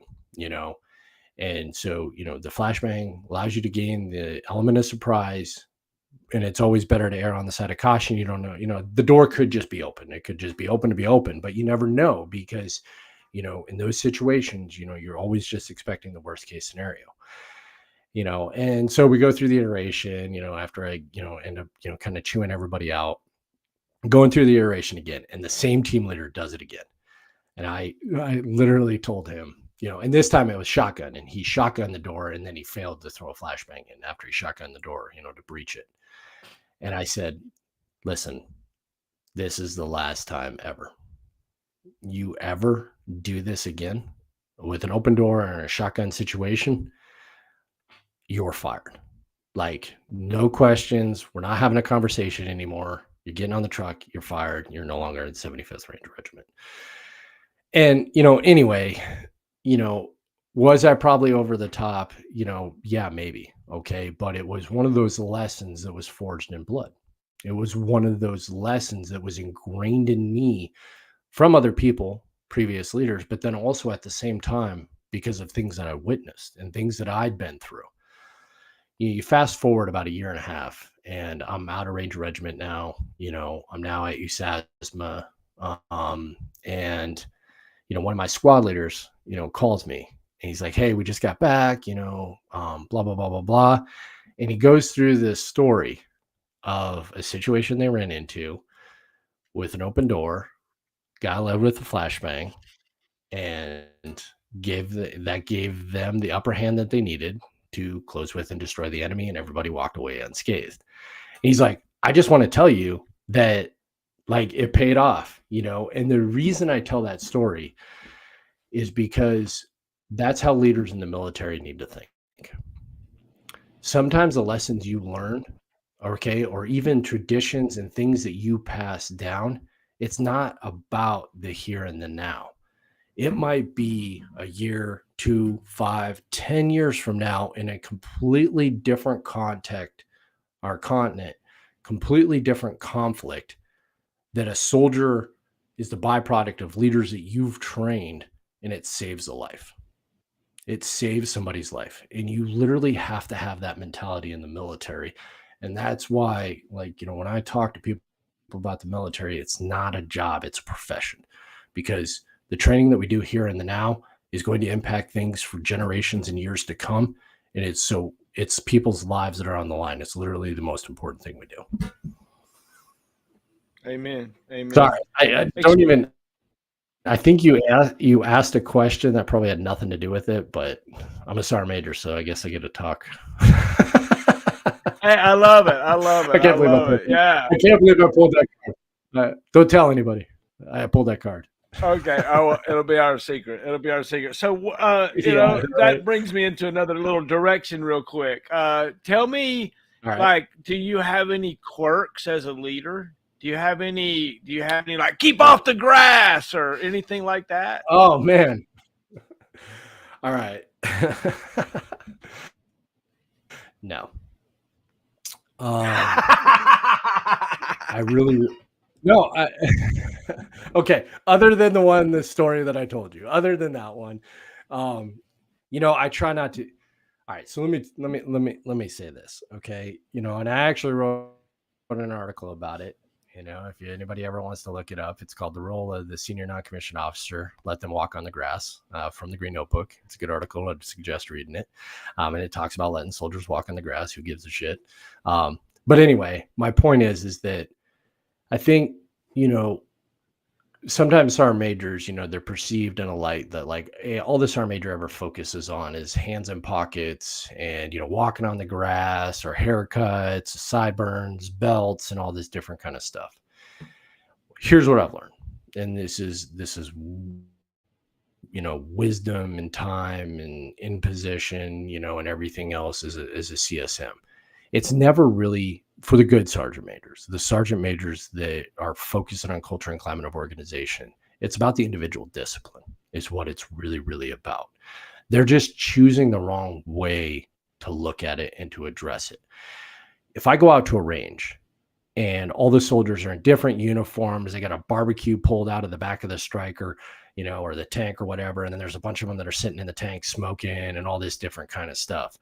And so, the flashbang allows you to gain the element of surprise, and it's always better to err on the side of caution. You don't know, the door could just be open. It could just be open to be open, but you never know because, in those situations, you're always just expecting the worst case scenario. And so we go through the iteration, after I, end up, kind of chewing everybody out, going through the iteration again, and the same team leader does it again. And I literally told him, and this time it was shotgun, and he shotgunned the door, and then he failed to throw a flashbang in after he shotgunned the door, to breach it. And I said, listen, this is the last time ever you ever do this again with an open door or a shotgun situation, you're fired. Like, no questions. We're not having a conversation anymore. You're getting on the truck. You're fired. You're no longer in the 75th Ranger Regiment. And, anyway, was I probably over the top? Yeah, maybe. Okay. But it was one of those lessons that was forged in blood. It was one of those lessons that was ingrained in me from other people, previous leaders, but then also at the same time, because of things that I witnessed and things that I'd been through. You fast forward about a year and a half, and I'm out of Ranger Regiment now. I'm now at USASMA. And, one of my squad leaders, calls me, and he's like, hey, we just got back, blah, blah, blah, blah, blah. And he goes through this story of a situation they ran into with an open door, guy led with a flashbang, and gave them the upper hand that they needed to close with and destroy the enemy, and everybody walked away unscathed. And he's like, I just want to tell you that, like, it paid off, and the reason I tell that story is because that's how leaders in the military need to think. Sometimes the lessons you learn, okay, or even traditions and things that you pass down, it's not about the here and the now. It might be a year, 2, 5, 10 years from now in a completely different context or continent, completely different conflict, that a soldier is the byproduct of leaders that you've trained, and it saves a life. It saves somebody's life. And you literally have to have that mentality in the military. And that's why, when I talk to people about the military, it's not a job, it's a profession, because the training that we do here in the now is going to impact things for generations and years to come. And it's people's lives that are on the line. It's literally the most important thing we do. Amen. Amen. Sorry, I don't even. I think you asked a question that probably had nothing to do with it, but I'm a Sergeant Major, so I guess I get to talk. Hey, I love it. I can't believe it. Yeah. I can't believe I pulled that card. Don't tell anybody. I pulled that card. Okay. It'll be our secret. So, that brings me into another little direction real quick. Tell me, do you have any quirks as a leader? Do you have any like keep off the grass or anything like that? Oh, man. All right. No. Okay. Other than the story that I told you, other than that one, I try not to. All right. So let me say this. Okay. And I actually wrote an article about it. If anybody ever wants to look it up, it's called The Role of the Senior Non-Commissioned Officer, Let Them Walk on the Grass, from the Green Notebook. It's a good article. I'd suggest reading it. And it talks about letting soldiers walk on the grass. Who gives a shit? But anyway, my point is that I think, sometimes sergeant majors, they're perceived in a light that all the sergeant major ever focuses on is hands in pockets and, walking on the grass or haircuts, sideburns, belts, and all this different kind of stuff. Here's what I've learned. And this is, wisdom and time and in position, and everything else as a CSM. It's never really for the good sergeant majors, the sergeant majors that are focusing on culture and climate of organization. It's about the individual discipline is what it's really, really about. They're just choosing the wrong way to look at it and to address it. If I go out to a range and all the soldiers are in different uniforms, they got a barbecue pulled out of the back of the striker, or the tank or whatever, and then there's a bunch of them that are sitting in the tank smoking and all this different kind of stuff.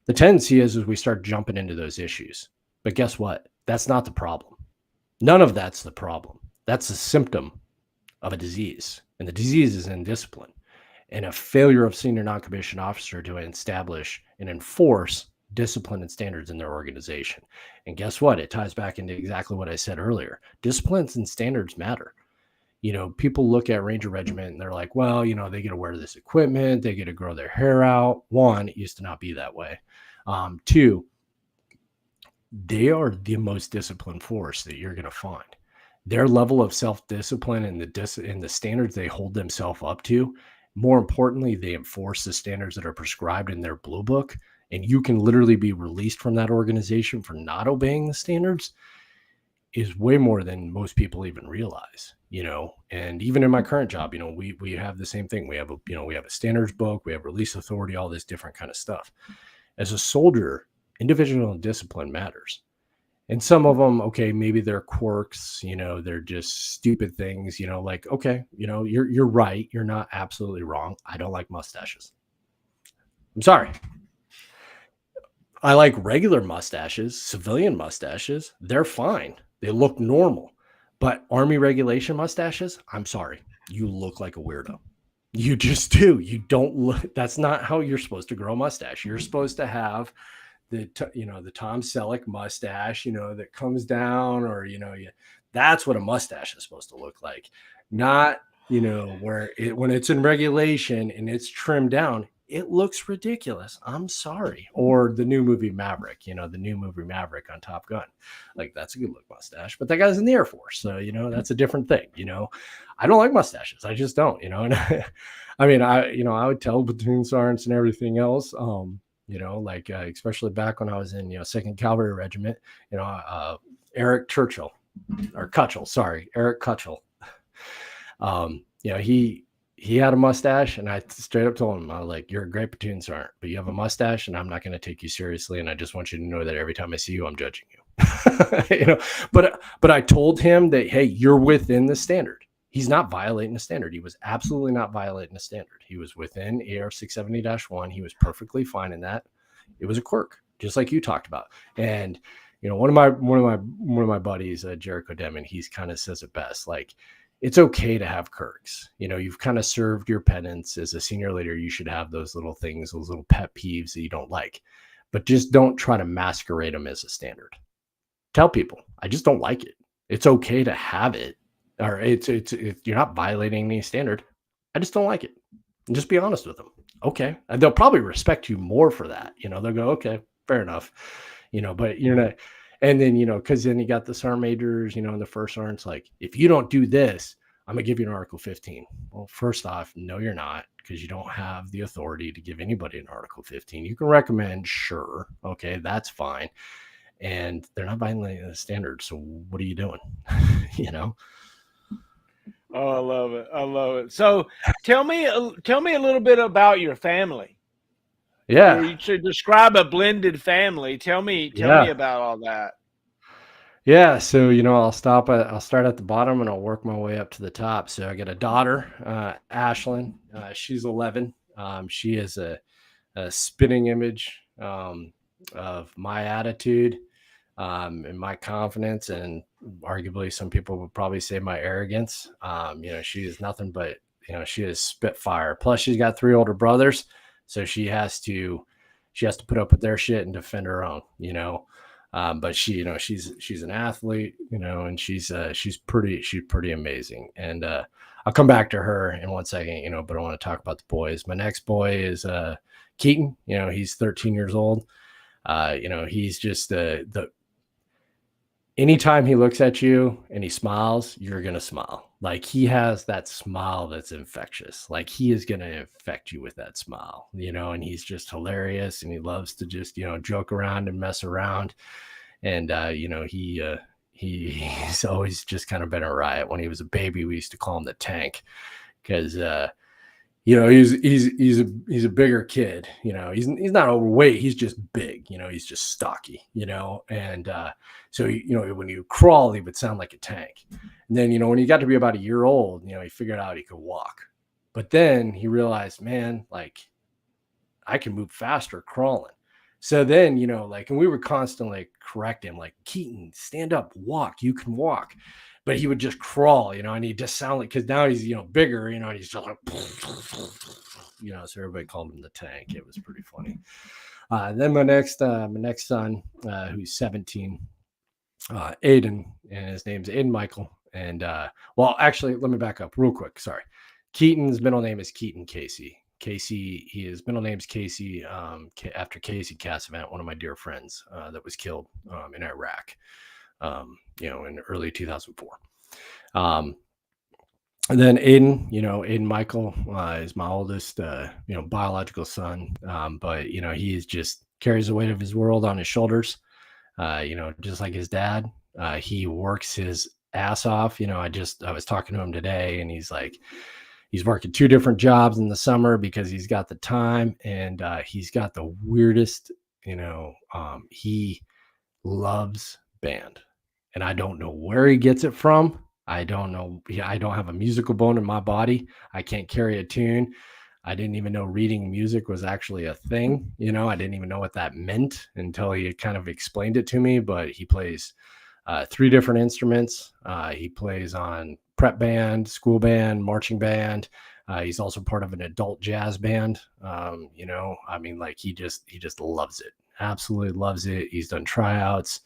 The tendency is we start jumping into those issues. But guess what? That's not the problem. None of that's the problem. That's a symptom of a disease, and the disease is indiscipline and a failure of senior non-commissioned officer to establish and enforce discipline and standards in their organization. And guess what? It ties back into exactly what I said earlier. Disciplines and standards matter. People look at Ranger Regiment and they're like, well, they get to wear this equipment, they get to grow their hair out. One, it used to not be that way. Two, they are the most disciplined force that you're going to find. Their level of self-discipline and the standards they hold themselves up to, more importantly, they enforce the standards that are prescribed in their blue book, and you can literally be released from that organization for not obeying the standards, is way more than most people even realize, and even in my current job, we have the same thing. We have a standards book, we have release authority, all this different kind of stuff. As a soldier, individual discipline matters. And some of them, okay, maybe they're quirks, they're just stupid things, like, okay, you're right. You're not absolutely wrong. I don't like mustaches. I'm sorry. I like regular mustaches, civilian mustaches. They're fine. They look normal. But Army regulation mustaches, I'm sorry. You look like a weirdo. You just do. You don't look. That's not how you're supposed to grow a mustache. You're supposed to have the Tom Selleck mustache, that comes down, or, that's what a mustache is supposed to look like. Not, when it's in regulation and it's trimmed down, it looks ridiculous. I'm sorry. Or the new movie Maverick, on Top Gun. Like, that's a good look mustache, but that guy's in the Air Force. So, that's a different thing. I don't like mustaches. I just don't, and I mean, I would tell platoon sergeants and everything else, especially back when I was in, 2nd Cavalry Regiment, Eric Churchill or Cutchell, sorry, Eric Cutchell. He had a mustache, and I straight up told him, I was like, you're a great platoon sergeant, but you have a mustache and I'm not going to take you seriously. And I just want you to know that every time I see you, I'm judging you, but I told him that, hey, you're within the standard. He's not violating the standard. He was absolutely not violating the standard. He was within AR 670-1. He was perfectly fine in that. It was a quirk, just like you talked about. And, one of my buddies, Jericho Demon, he's kind of says it best. Like, it's okay to have quirks. You've kind of served your penance as a senior leader. You should have those little things, those little pet peeves that you don't like, but just don't try to masquerade them as a standard. Tell people, I just don't like it. It's okay to have it, or it's you're not violating any standard. I just don't like it. And just be honest with them. Okay. And they'll probably respect you more for that. They'll go, okay, fair enough. But you're not. And then, because then you got the sergeant majors, and the first sergeant's like, if you don't do this, I'm going to give you an Article 15. Well, first off, no, you're not, because you don't have the authority to give anybody an Article 15. You can recommend, sure. Okay, that's fine. And they're not violating the standards. So what are you doing? Oh, I love it. I love it. So tell me a little bit about your family. Yeah. You should describe a blended family. Tell me about all that. Yeah. So, I'll start at the bottom and I'll work my way up to the top. So I got a daughter, Ashlyn. She's 11. She is a spitting image of my attitude and my confidence, and arguably some people would probably say my arrogance. She is nothing but, she is spitfire. Plus she's got 3 older brothers. So she has to put up with their shit and defend her own, but she's an athlete, and she's pretty amazing. And I'll come back to her in one second, but I want to talk about the boys. My next boy is Keaton. He's 13 years old. He's just anytime he looks at you and he smiles, you're going to smile. Like, he has that smile that's infectious. Like, he is going to infect you with that smile, and he's just hilarious, and he loves to just, joke around and mess around. And, he's always just kind of been a riot. When he was a baby, we used to call him the Tank because he's a bigger kid. He's not overweight. He's just big. He's just stocky. And so when you crawl, he would sound like a tank. And then when he got to be about a year old, he figured out he could walk. But then he realized, man, like I can move faster crawling. So then, and we would constantly correct him, like, Keaton, stand up, walk, you can walk. But he would just crawl, and he'd just sound like, because now he's, bigger, and he's just like, so everybody called him the Tank. It was pretty funny. Then my next son, who's 17, Aiden, and his name's Aiden Michael. And well, actually, let me back up real quick. Sorry. Keaton's middle name is Keaton Casey. His middle name's Casey, after Casey Cassavant, one of my dear friends that was killed in Iraq, in early 2004. And then Aiden Michael is my oldest, biological son. But, he just carries the weight of his world on his shoulders, just like his dad. He works his ass off. I was talking to him today, and he's like, he's working 2 different jobs in the summer because he's got the time, and he's got the weirdest, he loves band, and I don't know where he gets it from. I don't know. I don't have a musical bone in my body. I can't carry a tune. I didn't even know reading music was actually a thing. I didn't even know what that meant until he kind of explained it to me. But he plays 3 different instruments. He plays on prep band, school band, marching band. He's also part of an adult jazz band. He just loves it. Absolutely loves it. He's done tryouts.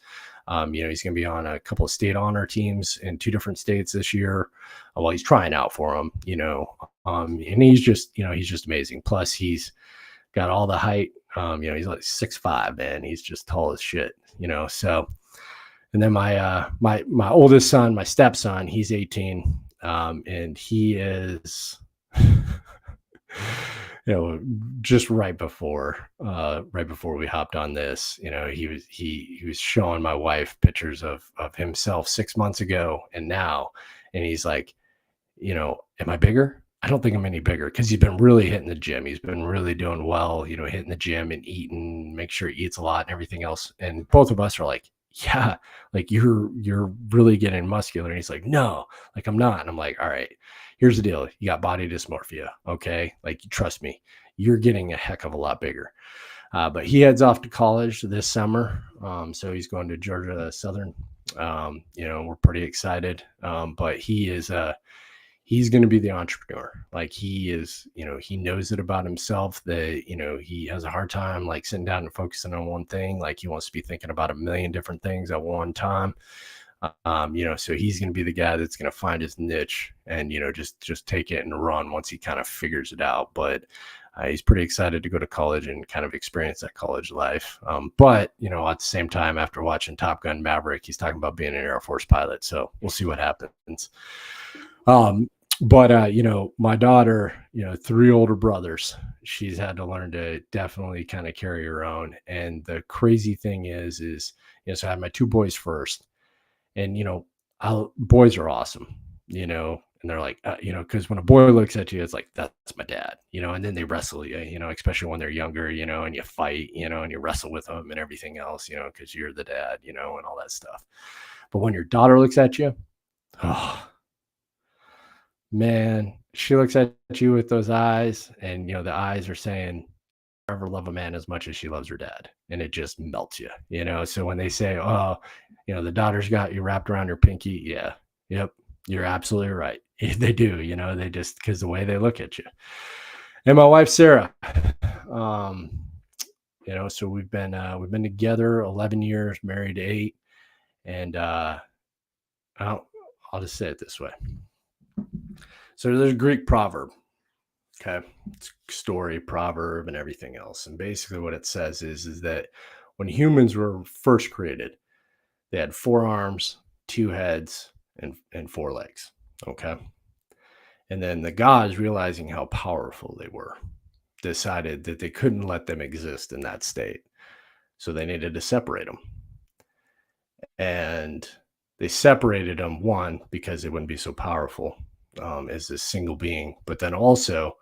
He's going to be on a couple of state honor teams in 2 different states this year. Well, he's trying out for them, and he's just amazing. Plus he's got all the height. He's like 6'5", man. He's just tall as shit, so. And then my oldest son, my stepson, he's 18, and he is, just right before we hopped on this, he was showing my wife pictures of himself 6 months ago and now, and he's like, am I bigger? I don't think I'm any bigger, because he's been really hitting the gym. He's been really doing well, hitting the gym and eating, make sure he eats a lot and everything else. And both of us are like, yeah, like you're really getting muscular. And he's like, no, like I'm not. And I'm like, all right, here's the deal. You got body dysmorphia. Okay. Like, trust me, you're getting a heck of a lot bigger. But he heads off to college this summer. So he's going to Georgia Southern. We're pretty excited. But he's going to be the entrepreneur. Like, he is, he knows it about himself that, he has a hard time like sitting down and focusing on one thing. Like, he wants to be thinking about a million different things at one time. So he's going to be the guy that's going to find his niche and, just take it and run once he kind of figures it out. But he's pretty excited to go to college and kind of experience that college life. But, at the same time, after watching Top Gun Maverick, he's talking about being an Air Force pilot. So we'll see what happens. But my daughter, 3 older brothers, she's had to learn to definitely kind of carry her own. And the crazy thing is, so I had my 2 boys first, and, boys are awesome, and they're like, because when a boy looks at you, it's like, that's my dad, and then they wrestle you, especially when they're younger, and you fight, and you wrestle with them and everything else, because you're the dad, and all that stuff. But when your daughter looks at you, oh, man, she looks at you with those eyes, and the eyes are saying, ever love a man as much as she loves her dad, and it just melts you. So when they say, oh, the daughter's got you wrapped around her pinky, yeah, yep, you're absolutely right. They do. They just, because the way they look at you. And my wife Sarah, so we've been together 11 years, married 8, and I'll just say it this way. So there's a Greek proverb, okay? It's story, proverb, and everything else. And basically what it says is that when humans were first created, they had 4 arms, 2 heads, and 4 legs, okay? And then the gods, realizing how powerful they were, decided that they couldn't let them exist in that state. So they needed to separate them. And They separated them, one, because it wouldn't be so powerful as a single being, but then also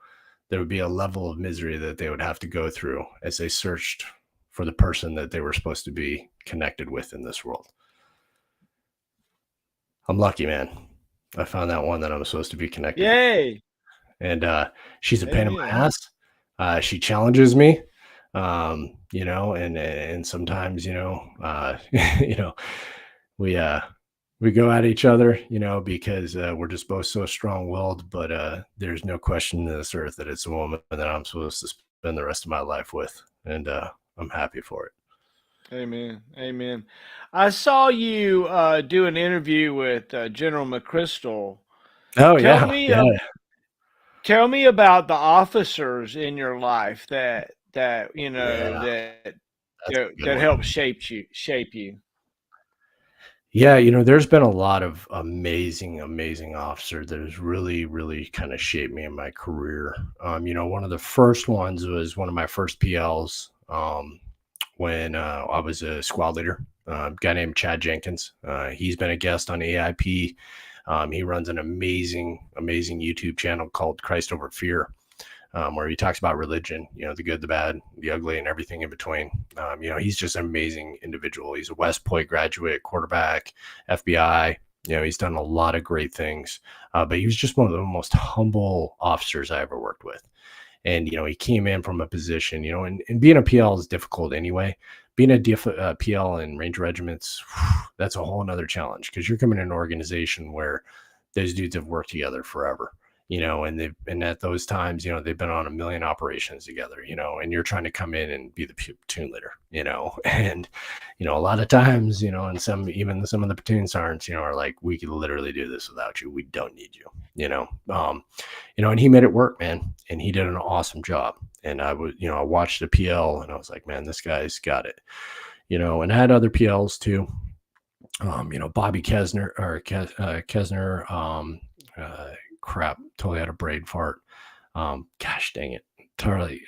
there would be a level of misery that they would have to go through as they searched for the person that they were supposed to be connected with in this world. I'm lucky, man. I found that one that I'm supposed to be connected Yay. with. And she's a pain in my ass. She challenges me, you know, and sometimes, you know, you know, we go at each other, you know, because we're just both so strong-willed, but there's no question in this earth that it's a woman that I'm supposed to spend the rest of my life with, and I'm happy for it. Amen. Amen. I saw you do an interview with General McChrystal. Oh, Tell yeah. tell me about the officers in your life that you know that helped shape you. Yeah, you know, there's been a lot of amazing officers that has really kind of shaped me in my career. You know, one of the first ones was one of my first PLs when I was a squad leader, a guy named Chad Jenkins. He's been a guest on AIP. He runs an amazing YouTube channel called Christ Over Fear. Where he talks about religion, you know, the good, the bad, the ugly, and everything in between. You know, he's just an amazing individual. He's a West Point graduate, quarterback, FBI. You know, he's done a lot of great things, but he was just one of the most humble officers I ever worked with. And, you know, he came in from a position, you know, and being a PL is difficult anyway. Being a PL in Ranger regiments, that's a whole nother challenge because you're coming in an organization where those dudes have worked together forever. You know, and at those times, you know, they've been on a million operations together, you know, and you're trying to come in and be the platoon leader, you know, and, you know, a lot of times, you know, and even some of the platoon sergeants, you know, are like, we could literally do this without you. We don't need you, you know, and he made it work, man. And he did an awesome job. And I watched the PL and I was like, man, this guy's got it, you know, and I had other PLs too. You know, Bobby Kesner, crap, totally had a brain fart. Gosh dang it. Totally.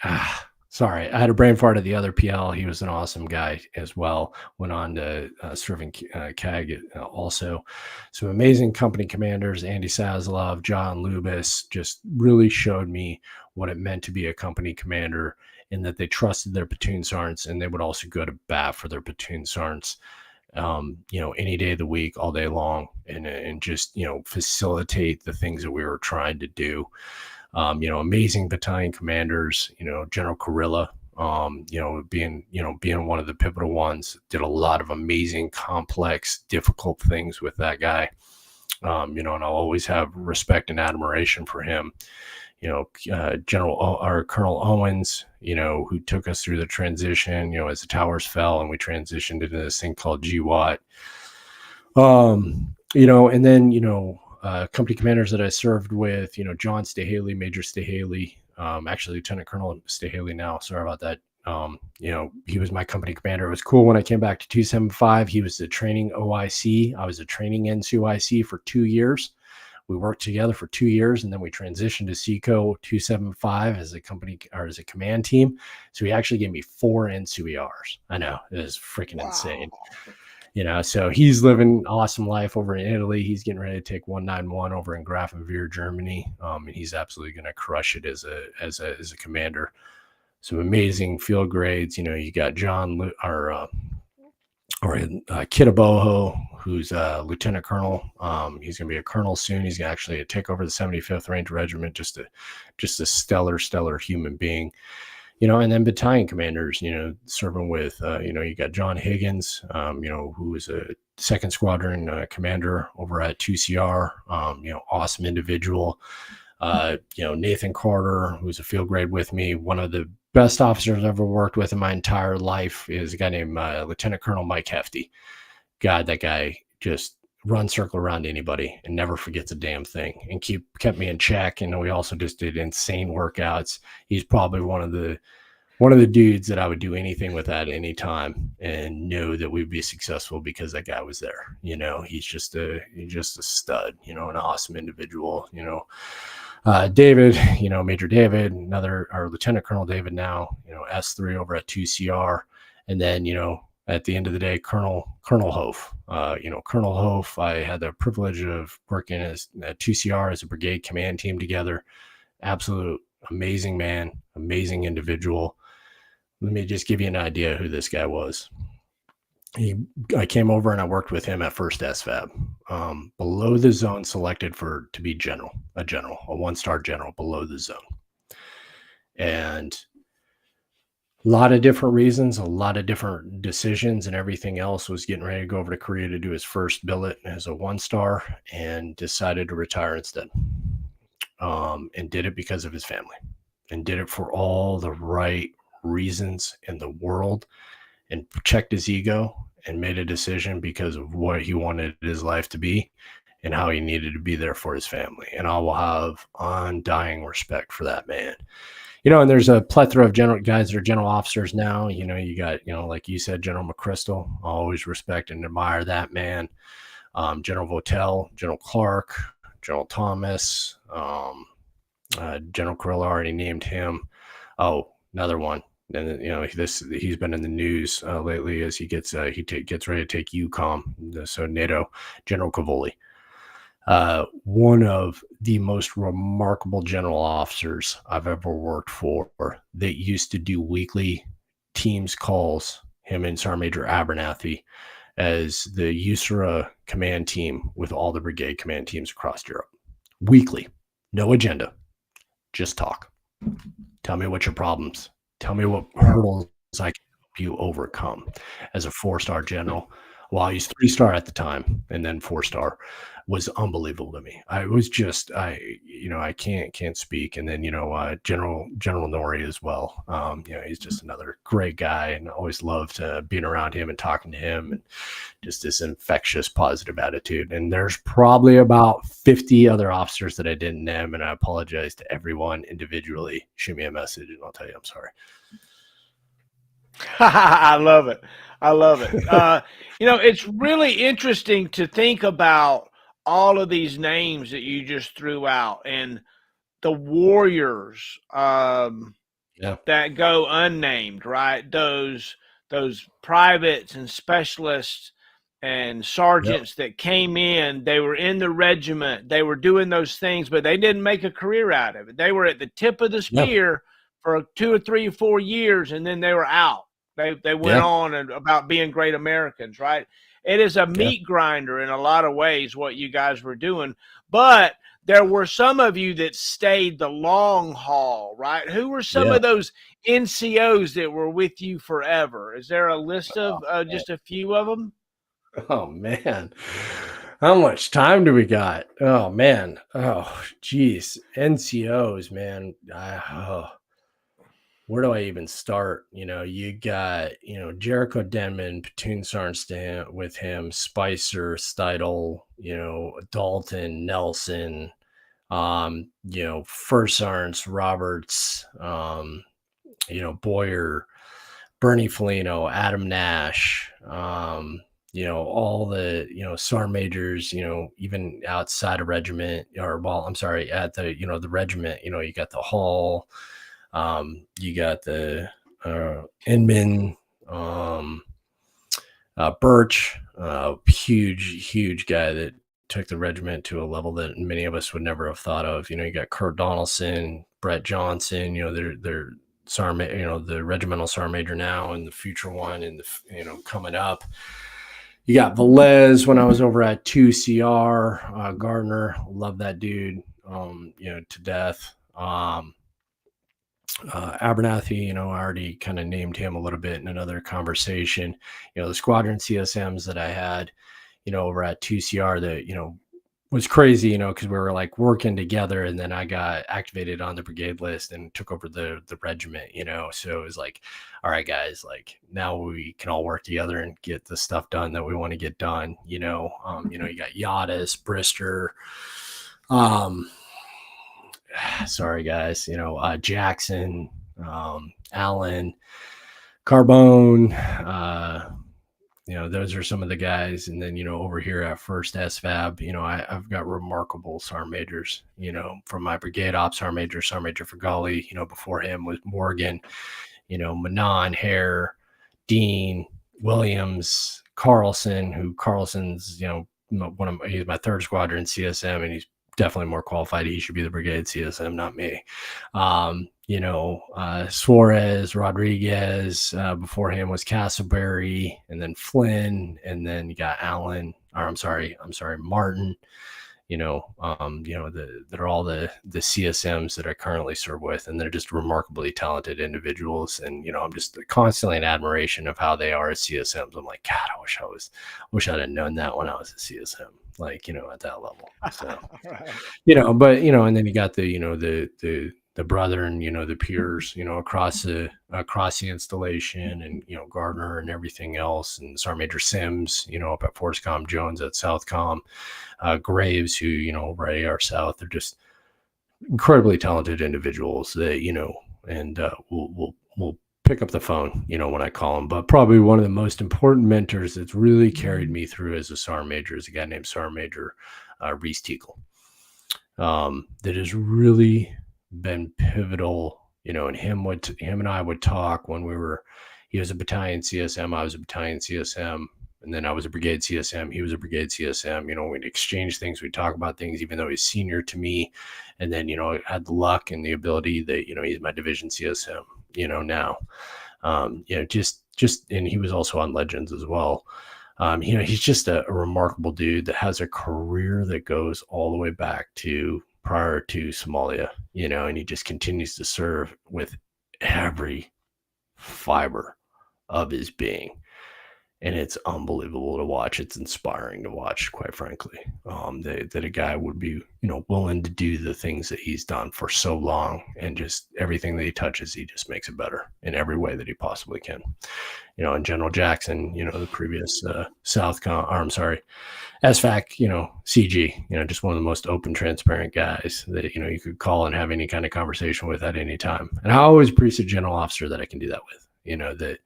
Sorry. I had a brain fart at the other PL. He was an awesome guy as well. Went on to serve in CAG also. Some amazing company commanders, Andy Saslov, John Lubis, just really showed me what it meant to be a company commander and that they trusted their platoon sergeants and they would also go to bat for their platoon sergeants. You know, any day of the week, all day long, and just, you know, facilitate the things that we were trying to do. You know, amazing battalion commanders, you know, General Carilla, you know, being one of the pivotal ones, did a lot of amazing, complex, difficult things with that guy. You know, and I'll always have respect and admiration for him. You know, Colonel Owens, you know, who took us through the transition, you know, as the towers fell and we transitioned into this thing called GWAT. You know, and then, you know, company commanders that I served with, you know, John Stahaley, Major Stahaley, actually Lieutenant Colonel Stahaley now, sorry about that. You know, he was my company commander. It was cool when I came back to 275. He was the training OIC. I was a training NCOIC for 2 years. We worked together for 2 years, and then we transitioned to SECO 275 as a company or as a command team. So he actually gave me 4 NCOERs. I know, it is freaking insane. You know, so he's living an awesome life over in Italy. He's getting ready to take 191 over in Grafenwehr, Germany, and he's absolutely going to crush it as a commander. Some amazing field grades. You know, you got John Kitaboho, who's a lieutenant colonel. He's going to be a colonel soon. He's going to actually take over the 75th Ranger Regiment. Just a stellar human being. You know, and then battalion commanders, you know, serving with, you know, you got John Higgins, you know, who is a 2nd Squadron commander over at 2CR, you know, awesome individual. You know, Nathan Carter, who's a field grade with me, one of the best officers I've ever worked with in my entire life is a guy named Lieutenant Colonel Mike Hefty. God, that guy just runs circle around anybody and never forgets a damn thing and kept me in check. And we also just did insane workouts. He's probably one of the dudes that I would do anything with at any time and know that we'd be successful because that guy was there. You know, he's just a stud, you know, an awesome individual, you know. David, you know, Major David, our Lieutenant Colonel David now, you know, S3 over at 2CR. And then, you know, at the end of the day, Colonel Hof. Colonel Hof, I had the privilege of working as at 2CR as a brigade command team together. Absolute amazing man, amazing individual. Let me just give you an idea who this guy was. I came over and I worked with him at first SFAB, below the zone, selected to be a 1-star general below the zone. And a lot of different reasons, a lot of different decisions, and everything else. Was getting ready to go over to Korea to do his first billet as a 1-star and decided to retire instead. And did it because of his family, and did it for all the right reasons in the world, and checked his ego and made a decision because of what he wanted his life to be and how he needed to be there for his family. And I will have undying respect for that man. And there's a plethora of general guys that are general officers now. You got, like you said, General McChrystal. I always respect and admire that man. General Votel, General Clark, General Thomas, General Carrillo, already named him. Oh, another one. And he's been in the news lately as he gets ready to take UCOM, so NATO. General Cavoli. One of the most remarkable general officers I've ever worked for, that used to do weekly Teams calls, him and Sergeant Major Abernathy, as the USERA command team with all the brigade command teams across Europe. Weekly, no agenda, just talk. Tell me what your problems. Tell me what hurdles I can help you overcome. As a 4-star general, while he's 3-star at the time, and then 4-star, was unbelievable to me. I was just, I can't speak. And then, General Nori as well. He's just another great guy, and I always loved being around him and talking to him, and just this infectious, positive attitude. And there's probably about 50 other officers that I didn't name, and I apologize to everyone individually. Shoot me a message and I'll tell you I'm sorry. I love it. It's really interesting to think about all of these names that you just threw out, and the warriors that go unnamed, right? Those privates and specialists and sergeants that came in, they were in the regiment, they were doing those things, but they didn't make a career out of it. They were at the tip of the spear for 2 or 3 or 4 years, and then they were out. They went on about being great Americans, right? It is a meat grinder in a lot of ways, what you guys were doing. But there were some of you that stayed the long haul, right? Who were some of those NCOs that were with you forever? Is there a list of just a few of them? Oh, man. How much time do we got? Oh, man. Oh, geez. NCOs, man. Where do I even start? You got, Jericho Denman, platoon sergeant with him, Spicer, Steidel, Dalton, Nelson, first sergeants, Roberts, Boyer, Bernie Felino, Adam Nash, all the, sergeant majors, even outside of regiment, at the, the regiment, you got the Hall, you got the Inman, Birch, huge guy that took the regiment to a level that many of us would never have thought of. You got Kurt Donaldson, Brett Johnson, they're sergeant, the regimental sergeant major now, and the future one, and coming up. You got Velez when I was over at 2CR, Gardner, love that dude, to death. Abernathy, I already kind of named him a little bit in another conversation. The squadron CSMs that I had, over at 2CR that, was crazy, because we were like working together, and then I got activated on the brigade list and took over the regiment, so it was like, all right, guys, like now we can all work together and get the stuff done that we want to get done. You got Yadis, Brister, sorry guys, Jackson, Allen, Carbone, those are some of the guys. And then, over here at first SFAB, I've got remarkable sergeant majors, from my brigade ops sergeant major Fagali, before him was Morgan, Manon, Hare, Dean, Williams, Carlson's, he's my third squadron CSM, and he's definitely more qualified. He should be the brigade CSM, not me. Suarez, Rodriguez, before him was Castleberry, and then Flynn, and then you got Allen, or I'm sorry, Martin. They're all the CSMs that I currently serve with, and they're just remarkably talented individuals. And I'm just constantly in admiration of how they are as CSMs. I'm like, God, I wish I'd have known that when I was a CSM, at that level. So, right. And then you got the brother and the peers, across the installation, and Gardner and everything else, and Sergeant Major Sims, up at Forcecom, Jones at Southcom, Graves, who over at AR South. They're just incredibly talented individuals that and we'll pick up the phone when I call them. But probably one of the most important mentors that's really carried me through as a Sergeant Major is a guy named Sergeant Major Reese Teagle, that has really been pivotal, and him and I would talk when he was a battalion CSM, I was a battalion CSM, and then I was a brigade CSM, he was a brigade CSM. We'd exchange things, we'd talk about things, even though he's senior to me. And then, I had the luck and the ability that, he's my division CSM, now, and he was also on Legends as well. He's just a remarkable dude that has a career that goes all the way back to prior to Somalia, and he just continues to serve with every fiber of his being. And it's unbelievable to watch. It's inspiring to watch, quite frankly, that a guy would be, willing to do the things that he's done for so long, and just everything that he touches, he just makes it better in every way that he possibly can. And General Jackson, the previous SFAC, CG, just one of the most open, transparent guys that, you could call and have any kind of conversation with at any time. And I always appreciate a general officer that I can do that with, that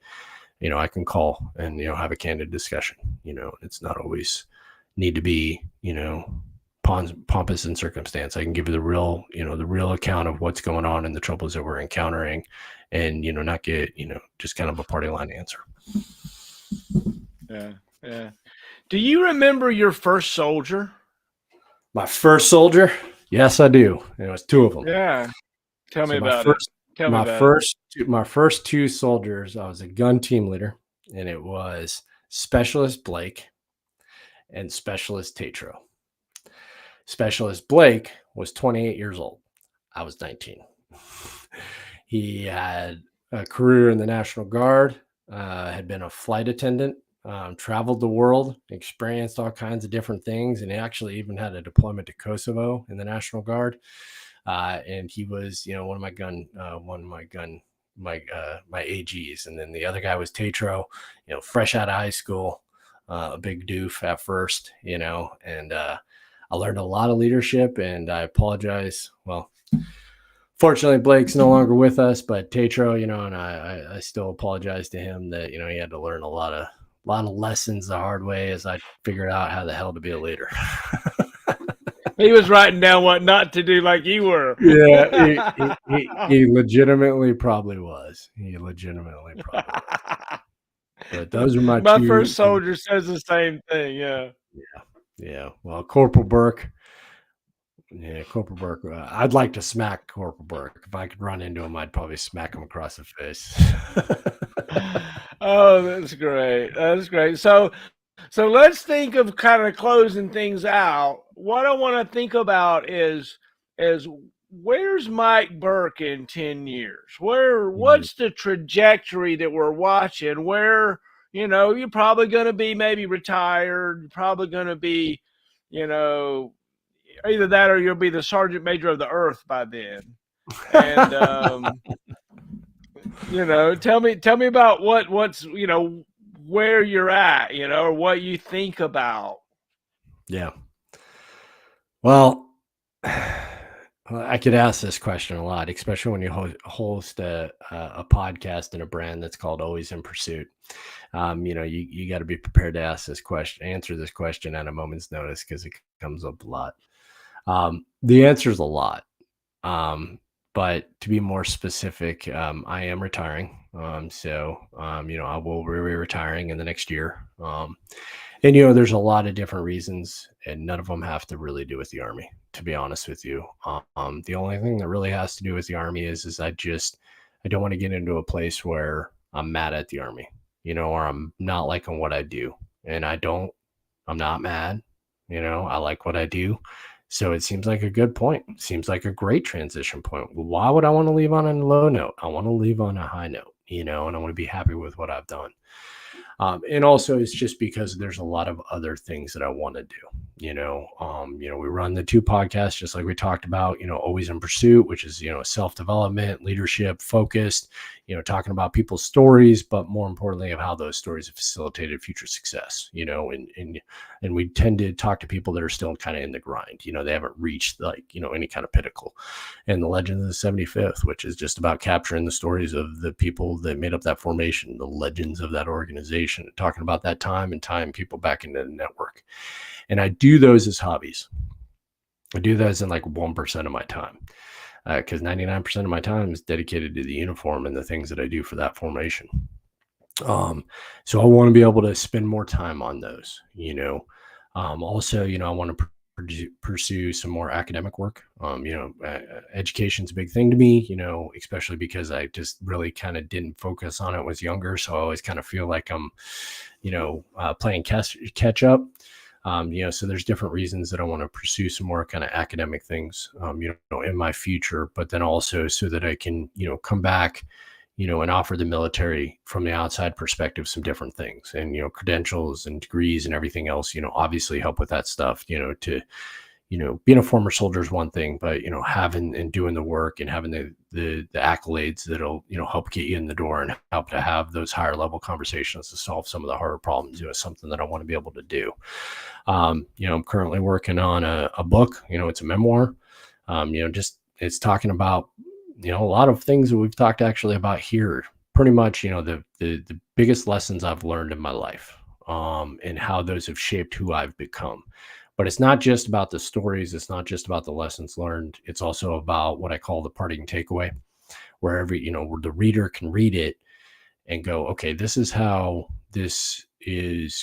I can call and, have a candid discussion. It's not always need to be, pompous in circumstance. I can give you the real account of what's going on and the troubles that we're encountering, and, not get, just kind of a party line answer. Yeah. Yeah. Do you remember your first soldier? My first soldier? Yes, I do. It was two of them. Yeah. Tell me about it. My first two soldiers, I was a gun team leader, and it was Specialist Blake and Specialist Tatro. Specialist Blake was 28 years old. I was 19. He had a career in the National Guard, had been a flight attendant, traveled the world, experienced all kinds of different things, and he actually even had a deployment to Kosovo in the National Guard. And he was, one of my AGs. And then the other guy was Tatro, fresh out of high school, a big doof at first, and I learned a lot of leadership, and I apologize. Well, fortunately, Blake's no longer with us, but Tatro, and I still apologize to him that, he had to learn a lot of lessons the hard way as I figured out how the hell to be a leader. He was writing down what not to do like you were. Yeah, he legitimately probably was. But those are my two. First soldier says the same thing. Yeah. Yeah. Well, Corporal Burke. Yeah, Corporal Burke. I'd like to smack Corporal Burke. If I could run into him, I'd probably smack him across the face. Oh, that's great. That's great. So let's think of kind of closing things out. What I want to think about is where's Mike Burke in 10 years? What's the trajectory that we're watching? Where, you're probably going to be maybe retired, probably going to be, either that or you'll be the Sergeant Major of the Earth by then. And, tell me about what's, where you're at, or what you think about. Yeah. Well, I could ask this question a lot, especially when you host a podcast in a brand that's called Always in Pursuit. You got to be prepared to answer this question at a moment's notice, because it comes up a lot. The answer is a lot. But to be more specific, I am retiring. So, I will be retiring in the next year. And, there's a lot of different reasons, and none of them have to really do with the Army, to be honest with you. The only thing that really has to do with the Army is I don't want to get into a place where I'm mad at the Army, or I'm not liking what I do. And I'm not mad, I like what I do. So it seems like a good point. It seems like a great transition point. Why would I want to leave on a low note? I want to leave on a high note, and I want to be happy with what I've done. And also it's just because there's a lot of other things that I want to do. We run the 2 podcasts, just like we talked about, Always in Pursuit, which is, self-development, leadership focused, talking about people's stories, but more importantly of how those stories have facilitated future success, and we tend to talk to people that are still kind of in the grind, they haven't reached any kind of pinnacle. And the Legend of the 75th, which is just about capturing the stories of the people that made up that formation, the legends of that organization, talking about that time and tying people back into the network. And I do those as hobbies. I do those in like 1% of my time, because 99% of my time is dedicated to the uniform and the things that I do for that formation. So I want to be able to spend more time on those, also, I want to pursue some more academic work. Education's a big thing to me, especially because I just really kind of didn't focus on it when I was younger. So I always kind of feel like I'm, playing catch up. So there's different reasons that I want to pursue some more kind of academic things, in my future, but then also so that I can, come back, and offer the military from the outside perspective some different things, and, credentials and degrees and everything else, obviously help with that stuff, to, being a former soldier is one thing, but, having and doing the work and having the accolades that'll, help get you in the door and help to have those higher level conversations to solve some of the harder problems, is something that I want to be able to do. I'm currently working on a book, it's a memoir, it's talking about, a lot of things that we've talked actually about here, pretty much, the biggest lessons I've learned in my life, and how those have shaped who I've become. But it's not just about the stories. It's not just about the lessons learned. It's also about what I call the parting takeaway, where where the reader can read it and go, okay, this is how this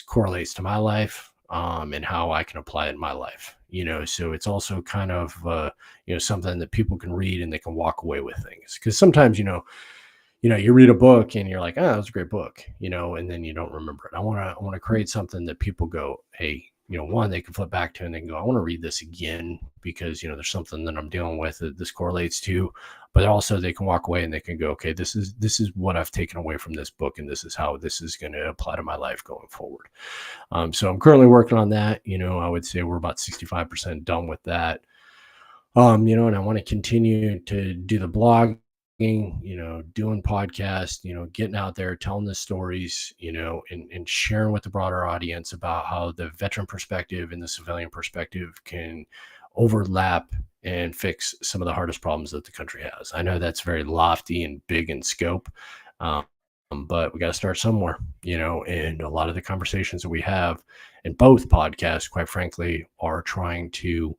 correlates to my life, and how I can apply it in my life. So it's also kind of, something that people can read and they can walk away with things. Because sometimes, you read a book and you're like, oh, that was a great book, and then you don't remember it. I want to create something that people go, hey, one, they can flip back to and they can go, I want to read this again because, there's something that I'm dealing with that this correlates to, but also they can walk away and they can go, okay, this is what I've taken away from this book. And this is how this is going to apply to my life going forward. So I'm currently working on that. I would say we're about 65% done with that. And I want to continue to do the blog, doing podcasts, getting out there, telling the stories, and sharing with the broader audience about how the veteran perspective and the civilian perspective can overlap and fix some of the hardest problems that the country has. I know that's very lofty and big in scope, but we got to start somewhere, and a lot of the conversations that we have in both podcasts, quite frankly, are trying to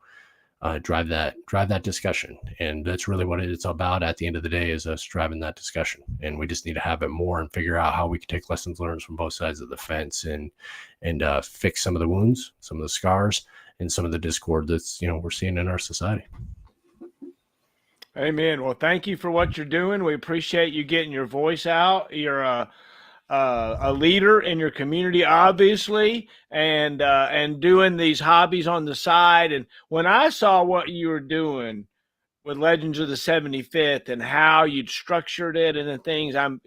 drive that discussion. And that's really what it's about at the end of the day, is us driving that discussion. And we just need to have it more and figure out how we can take lessons learned from both sides of the fence and fix some of the wounds, some of the scars, and some of the discord that's, we're seeing in our society. Amen. Well, thank you for what you're doing. We appreciate you getting your voice out. You're a leader in your community, obviously, and doing these hobbies on the side. And when I saw what you were doing with Legends of the 75th and how you'd structured it and the things, I'm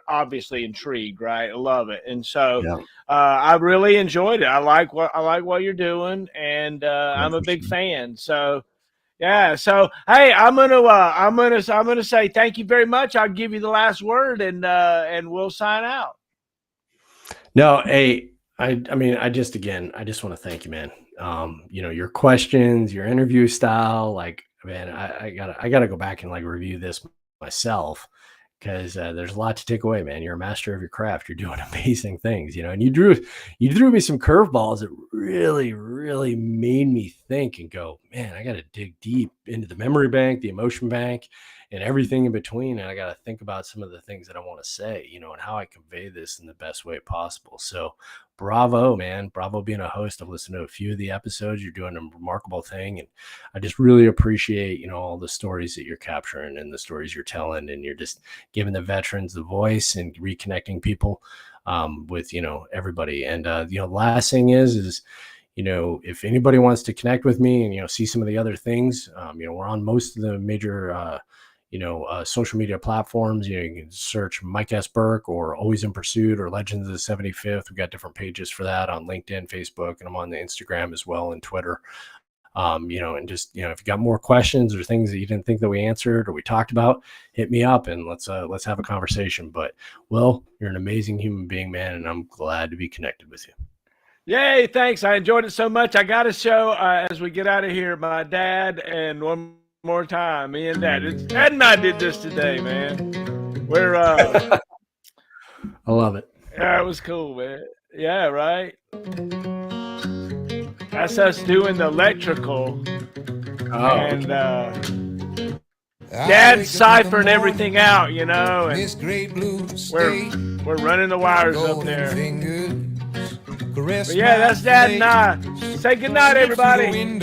obviously intrigued, right? I love it. And so I really enjoyed it. I like what you're doing, and I'm a big fan. So yeah. So hey, I'm gonna say thank you very much. I'll give you the last word, and we'll sign out. No, hey, I just want to thank you, man. Your questions, your interview style, like, man, I gotta go back and like review this myself, because there's a lot to take away, man. You're a master of your craft. You're doing amazing things, and you threw me some curveballs that really, really made me think and go, man, I got to dig deep into the memory bank, the emotion bank, and everything in between. And I got to think about some of the things that I want to say, you know, and how I convey this in the best way possible. So bravo, man. Bravo being a host. I've listened to a few of the episodes. You're doing a remarkable thing. And I just really appreciate, you know, all the stories that you're capturing and the stories you're telling, and you're just giving the veterans the voice and reconnecting people with, you know, everybody. And, you know, the last thing is, you know, if anybody wants to connect with me and, you know, see some of the other things, you know, we're on most of the major, social media platforms. You know, you can search Mike S. Burke or Always in Pursuit or Legends of the 75th. We've got different pages for that on LinkedIn, Facebook, and I'm on the Instagram as well, and Twitter. You know, and just, you know, if you got more questions or things that you didn't think that we answered or we talked about, hit me up and let's have a conversation. But Will, you're an amazing human being, man, and I'm glad to be connected with you. Yay, thanks. I enjoyed it so much. I got to show, as we get out of here, my dad, and one more time, me and Dad. Dad and I did this today, man. We're I love it. Yeah, it was cool, man. Yeah, right. That's us doing the electrical. And Dad's ciphering everything out, you know, and we're running the wires up there. But yeah, that's Dad and I. Say good night, everybody. Night.